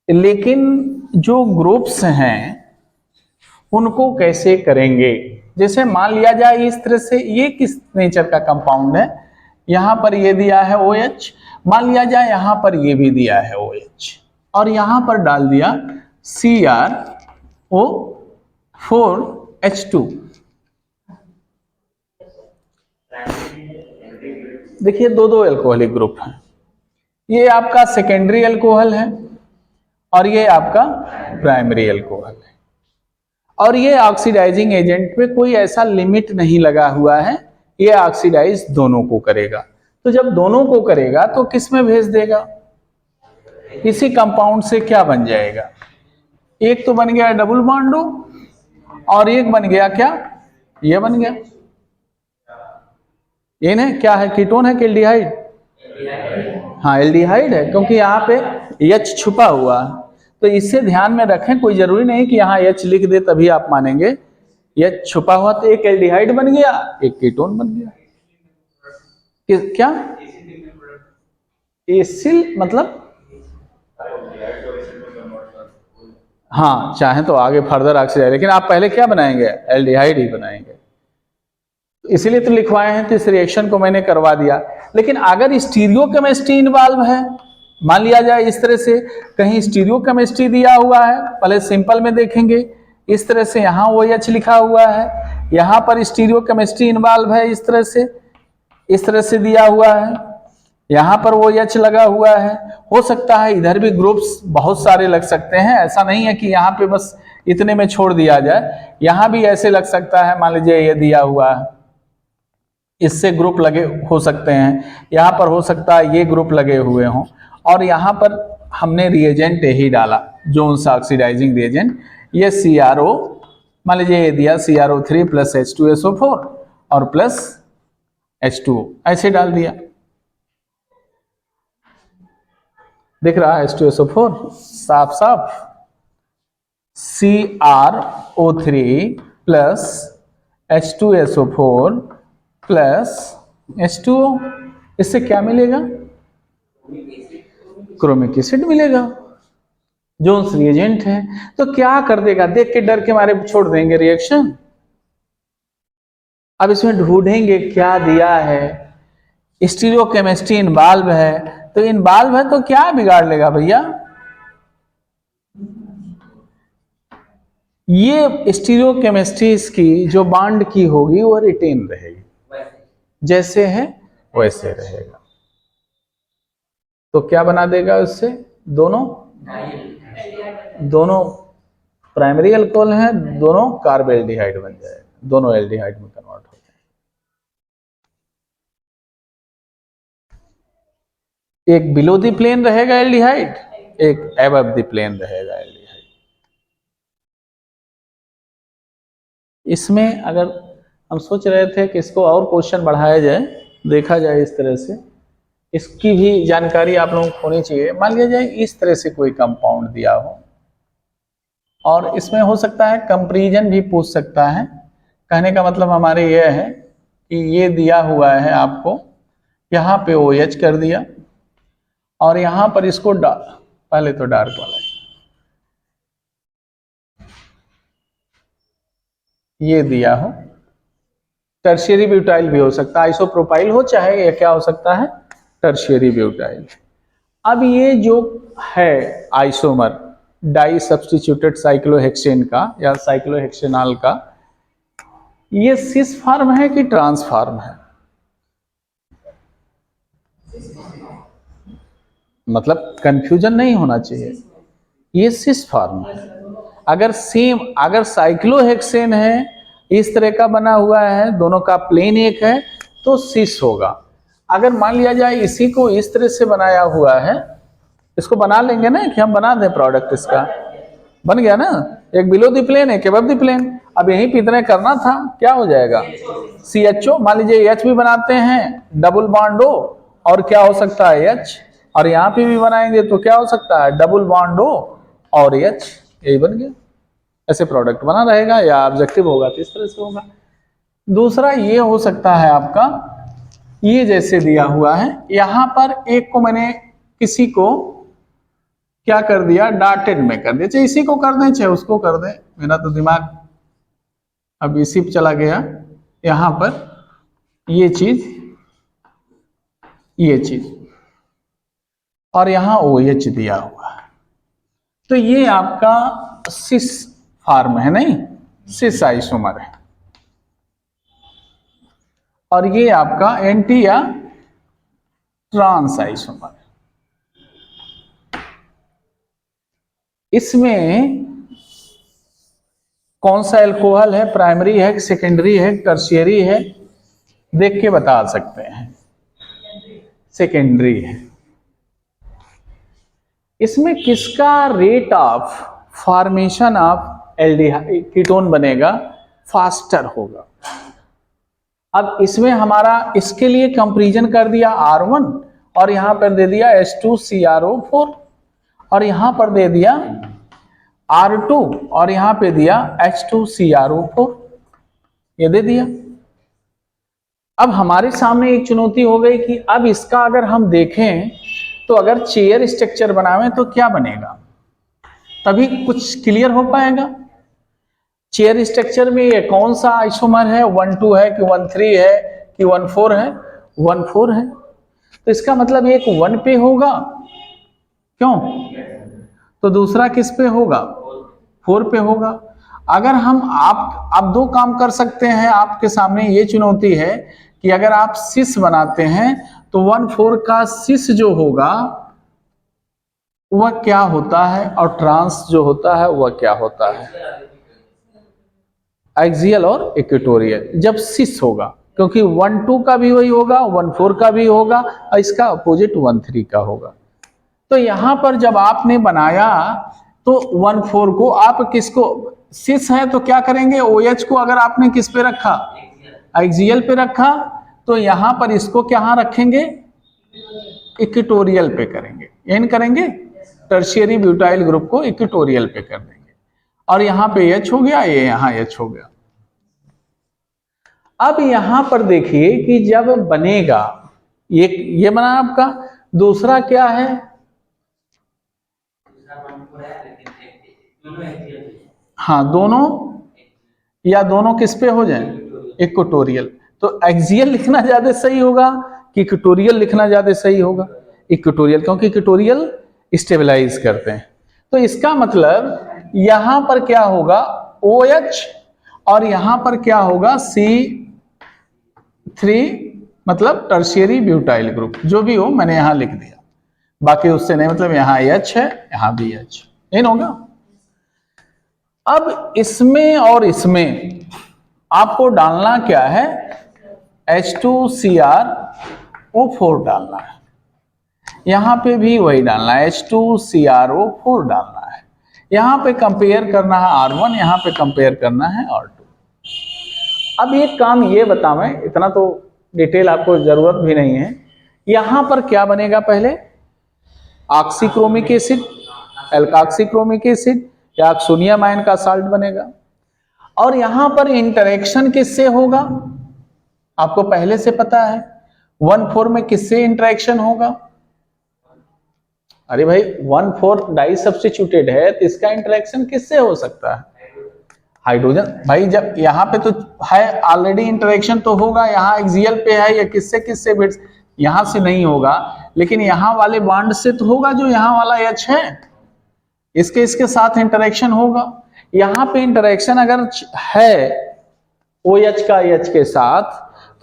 लेकिन जो ग्रुप्स हैं उनको कैसे करेंगे। जैसे मान लिया जाए इस तरह से, ये किस नेचर का कंपाउंड है, यहां पर ये दिया है OH, मान लिया जाए यहां पर ये भी दिया है OH, और यहां पर डाल दिया CrO4H2। देखिए दो एल्कोहलिक ग्रुप हैं, ये आपका सेकेंडरी अल्कोहल है और ये आपका प्राइमरी अल्कोहल है, और ये ऑक्सीडाइजिंग एजेंट पे कोई ऐसा लिमिट नहीं लगा हुआ है, ये ऑक्सीडाइज दोनों को करेगा। तो जब दोनों को करेगा तो किस में भेज देगा, इसी कंपाउंड से क्या बन जाएगा, एक तो बन गया डबल बॉन्डो और एक बन गया क्या, ये बन गया, ये ना क्या है, कीटोन है कि एल्डिहाइड, हाँ एल्डिहाइड है, क्योंकि यहाँ पे H छुपा हुआ है। तो इससे ध्यान में रखें, कोई जरूरी नहीं कि यहाँ H लिख दे तभी आप मानेंगे, H छुपा हुआ, तो एक एल्डिहाइड बन गया एक कीटोन बन गया। क्या एसिल मतलब, हाँ चाहे तो आगे फर्दर ऑक्सीडाइज, लेकिन आप पहले क्या बनाएंगे, एल्डिहाइड ही बनाएंगे, इसीलिए तो लिखवाए हैं, तो इस रिएक्शन को मैंने करवा दिया। लेकिन अगर स्टीरियो केमिस्ट्री इन्वॉल्व है, मान लिया जाए इस तरह से कहीं स्टीरियो केमिस्ट्री दिया हुआ है, पहले सिंपल में देखेंगे, इस तरह से यहाँ OH लिखा हुआ है, यहाँ पर स्टीरियो केमिस्ट्री इन्वॉल्व है, इस तरह से दिया हुआ है, यहाँ पर OH लगा हुआ है, हो सकता है इधर भी ग्रुप्स बहुत सारे लग सकते हैं, ऐसा नहीं है कि यहाँ पे बस इतने में छोड़ दिया जाए, यहाँ भी ऐसे लग सकता है, मान लीजिए ये दिया हुआ है, इससे ग्रुप लगे हो सकते हैं, यहाँ पर हो सकता है ये ग्रुप लगे हुए हों, और यहाँ पर हमने रिएजेंट यही डाला, जोन्स ऑक्सीडाइजिंग रिएजेंट। ये CRO, मान लीजिए ये दिया CrO3 प्लस H2SO4 और प्लस H2O, ऐसे डाल दिया। दिख रहा है H2SO4 साफ साफ, CrO3 plus H2SO4 plus H2O, इससे क्या मिलेगा? क्रोमिक एसिड मिलेगा, जोन्स रिएजेंट है। तो क्या कर देगा, देख के डर के मारे छोड़ देंगे रिएक्शन। अब इसमें ढूंढेंगे क्या दिया है, स्टीरियोकेमिस्ट्री इन्वॉल्व है, तो इन्वॉल्व है तो क्या बिगाड़ लेगा भैया? ये स्टीरियोकेमिस्ट्री की जो बॉन्ड की होगी वो रिटेन रहेगी, जैसे है वैसे रहेगा। तो क्या बना देगा उससे? दोनों प्राइमरी अल्कोहल हैं, दोनों कार्बोएल्डिहाइड बन जाएगा, दोनों एल्डिहाइड में कन्वर्ट हो जाएगा। एक बिलो द प्लेन रहेगा एल्डिहाइड, एक अबव द प्लेन रहेगा एल्डिहाइड। इसमें अगर हम सोच रहे थे कि इसको और क्वेश्चन बढ़ाया जाए, देखा जाए इस तरह से, इसकी भी जानकारी आप लोगों को होनी चाहिए। मान लिया जाए इस तरह से कोई कंपाउंड दिया हो, और इसमें हो सकता है कंपैरिजन भी पूछ सकता है। कहने का मतलब हमारे यह है कि ये दिया हुआ है आपको, यहाँ पे OH कर दिया और यहाँ पर इसको पहले तो डार्क वाला है, ये दिया हो, टर्शियरी ब्यूटाइल भी हो सकता है, आइसोप्रोपाइल हो चाहे, या क्या हो सकता है, टर्शियरी ब्यूटाइल। अब ये जो है आइसोमर डाई सब्स्टिट्यूटेड साइक्लोहेक्सेन का या साइक्लोहेक्सेनॉल का, ये सिस फॉर्म है कि ट्रांस फॉर्म है? मतलब कंफ्यूजन नहीं होना चाहिए, ये सिस फॉर्म है। अगर साइक्लोहेक्सेन है, इस तरह का बना हुआ है, दोनों का प्लेन एक है, तो सिस होगा। अगर मान लिया जाए इसी को इस तरह से बनाया हुआ है, इसको बना लेंगे ना, कि हम बना दें प्रोडक्ट, इसका बन गया ना, एक बिलो द प्लेन एक अबव द प्लेन। अब यहीं पे इतना करना था, क्या हो जाएगा? CHO, मान लीजिए H भी बनाते हैं, डबल बॉन्ड O, और क्या हो सकता है H, और यहाँ पे भी बनाएंगे तो क्या हो सकता है, डबल बॉन्ड O और H, यही बन गया। ऐसे प्रोडक्ट बना रहेगा, या ऑब्जेक्टिव होगा तो इस तरह से होगा। दूसरा ये हो सकता है आपका, ये जैसे दिया हुआ है, यहाँ पर एक को मैंने किसी को क्या कर दिया, डॉटेड में कर दिया, चाहे इसी को कर दें चाहे उसको कर दें, मेरा तो दिमाग अब इसी पे चला गया। यहाँ पर ये चीज और यहाँ OH दिया हुआ है, तो ये आपका सिस फॉर्म है, नहीं सिस आइसोमर है, और ये आपका एंटी या ट्रांस आइसोमर है। इसमें कौन सा अल्कोहल है, प्राइमरी है, सेकेंडरी है, टर्शियरी है, देख के बता सकते हैं, सेकेंडरी है। इसमें किसका rate of formation of aldehyde ketone बनेगा, फास्टर होगा। अब इसमें हमारा इसके लिए कंपैरिजन कर दिया R1, और यहां पर दे दिया H2CrO4, और यहां पर दे दिया R2, और यहां पे दिया H2CrO4, ये दे दिया। अब हमारे सामने एक चुनौती हो गई कि अब इसका अगर हम देखें तो अगर चेयर स्ट्रक्चर बनावें तो क्या बनेगा, तभी कुछ क्लियर हो पाएगा। चेयर स्ट्रक्चर में ये कौन सा आइसोमर है, 1,2 है कि 1,3 है कि 1,4 है, 1,4 है, तो इसका मतलब एक 1 पे होगा, क्यों, तो दूसरा किस पे होगा, 4 पे होगा। अगर हम आप दो काम कर सकते हैं, आपके सामने ये चुनौती है कि अगर आप सिस बनाते हैं तो 1,4 का सिस जो होगा वह क्या होता है, और ट्रांस जो होता है वह क्या होता है, एक्सियल और इक्वेटोरियल, जब सिस होगा, क्योंकि 1,2 का भी वही होगा, 1,4 का भी होगा, और इसका अपोजिट 1,3 का होगा। तो यहां पर जब आपने बनाया तो 1,4 को आप किसको, सिस है तो क्या करेंगे, OH को अगर आपने किस पे रखा, एक्सियल पे रखा, तो यहां पर इसको क्या रखेंगे, इक्वेटोरियल पे करेंगे, एन करेंगे, टर्शियरी ब्यूटाइल ग्रुप को इक्वेटोरियल पे कर देंगे, और यहां पे H हो गया, ये यहां H हो गया। अब यहां पर देखिए कि जब बनेगा ये बना आपका, दूसरा क्या है, हाँ दोनों, या दोनों किस पे हो जाए, इक्वेटोरियल। तो एक्सियल लिखना ज्यादा सही होगा कि इक्वेटोरियल लिखना ज्यादा सही होगा, इक्वेटोरियल, क्योंकि इक्वेटोरियल स्टेबलाइज करते हैं। तो इसका मतलब यहां पर क्या होगा, OH, और यहां पर क्या होगा, C3, मतलब टर्शियरी ब्यूटाइल ग्रुप, जो भी हो मैंने यहां लिख दिया, बाकी उससे नहीं, मतलब यहां H है, यहां भी H, इन होगा। अब इसमें और इसमें आपको डालना क्या है, H2CrO4 डालना है, यहां पे भी वही डालना है, H2CrO4 डालना है, यहां पे कंपेयर करना है R1, यहां पे कंपेयर करना है R2। अब एक काम ये बतावें, इतना तो डिटेल आपको जरूरत भी नहीं है, यहां पर क्या बनेगा, पहले ऑक्सीक्रोमिक एसिड, एल्काक्सीक्रोमिक एसिड या सोडियम आयन का साल्ट बनेगा, और यहां पर इंटरेक्शन किससे होगा, आपको पहले से पता है 1,4 में किससे इंटरेक्शन होगा, अरे भाई 1,4 डाई सब्स्टिट्यूटेड है, तो इसका इंटरेक्शन किससे हो सकता है, हाइड्रोजन। भाई जब यहाँ पे तो है ऑलरेडी इंटरेक्शन तो होगा, यहाँ एक्सियल पे है, या किससे किससे बिट्स, यहां से नहीं होगा, लेकिन यहाँ वाले बॉन्ड से तो होगा, जो यहाँ वाला H है इसके साथ इंटरेक्शन होगा। यहाँ पे इंटरेक्शन अगर है OH का H के साथ,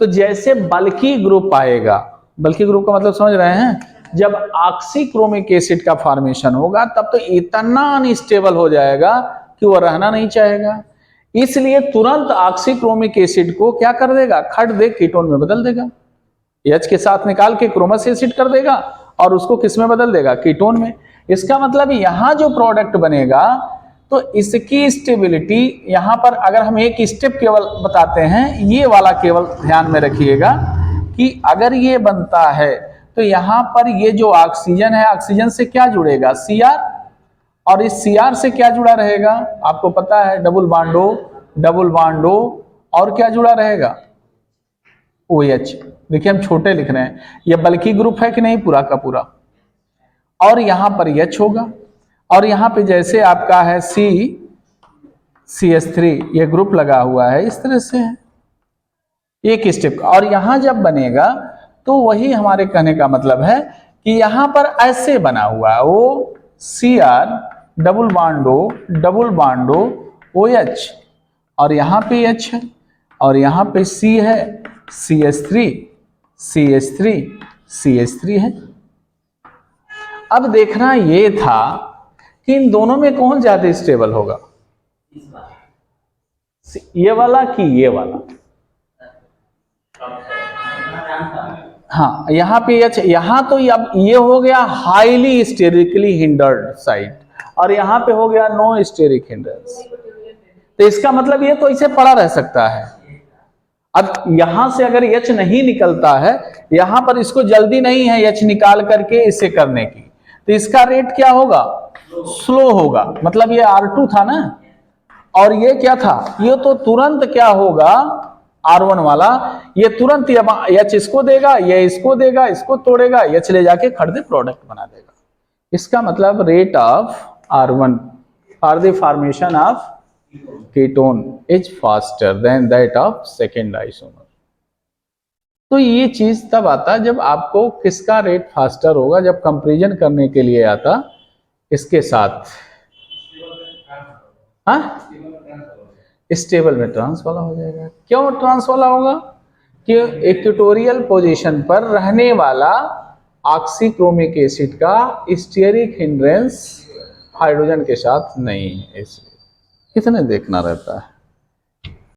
तो जैसे बल्की ग्रुप आएगा, बल्की ग्रुप का मतलब समझ रहे हैं, जब ऑक्सीक्रोमिक एसिड का फॉर्मेशन होगा तब तो इतना अनस्टेबल हो जाएगा कि वो रहना नहीं चाहेगा, इसलिए तुरंत ऑक्सीक्रोमिक एसिड को क्या कर देगा, खट दे कीटोन में बदल देगा, H के साथ निकाल के क्रोमस एसिड कर देगा और उसको किस में बदल देगा, कीटोन में। इसका मतलब यहां जो प्रोडक्ट बनेगा तो इसकी स्टेबिलिटी, यहां पर अगर हम एक स्टेप केवल बताते हैं, ये वाला केवल ध्यान में रखिएगा कि अगर ये बनता है तो यहां पर ये जो ऑक्सीजन है, ऑक्सीजन से क्या जुड़ेगा, Cr, और इस Cr से क्या जुड़ा रहेगा, आपको पता है डबल बॉन्ड O, और क्या जुड़ा रहेगा, OH। देखिए हम छोटे लिख रहे हैं, ये बल्कि ग्रुप है कि नहीं, पूरा का पूरा, और यहां पर H होगा, और यहां पे जैसे आपका है CH3, ये ग्रुप लगा हुआ है, इस तरह से है एक स्टेप, और यहां जब बनेगा तो वही हमारे कहने का मतलब है कि यहां पर ऐसे बना हुआ है, वो Cr double bond O OH, और यहां पे H है, और यहां पे C है, CH3 है। अब देखना ये था कि इन दोनों में कौन ज्यादा स्टेबल होगा, ये वाला कि ये वाला, हाँ यहाँ पे H, यहाँ तो अब ये हो गया हाईली स्टेरिकली हिंडर्ड साइट, और यहाँ पे हो गया नो स्टेरिक हिंड्रेंस, तो इसका मतलब ये तो इसे पड़ा रह सकता है। अब यहां से अगर H नहीं निकलता है, यहां पर इसको जल्दी नहीं है H निकाल करके इसे करने की, तो इसका रेट क्या होगा, स्लो होगा, मतलब ये R2 था ना, और ये क्या था, ये तो तुरंत क्या होगा, R1 वाला, ये तुरंत H इसको देगा, ये इसको देगा, इसको तोड़ेगा, H ले जाके खड़ दे प्रोडक्ट बना देगा। इसका मतलब rate of R1 for the formation of ketone is faster than that of second isomer. तो ये चीज तब आता जब आपको किसका रेट फास्टर होगा, जब कंपैरिजन करने के लिए आता इसके साथ, हाँ स्टेबल में ट्रांस वाला हो जाएगा। क्यों ट्रांस वाला होगा, कि इक्वेटोरियल पोजीशन पर रहने वाला ऑक्सीक्रोमिक एसिड का स्टेरिक हिंड्रेंस हाइड्रोजन के साथ नहीं है, इसलिए कितने देखना रहता है।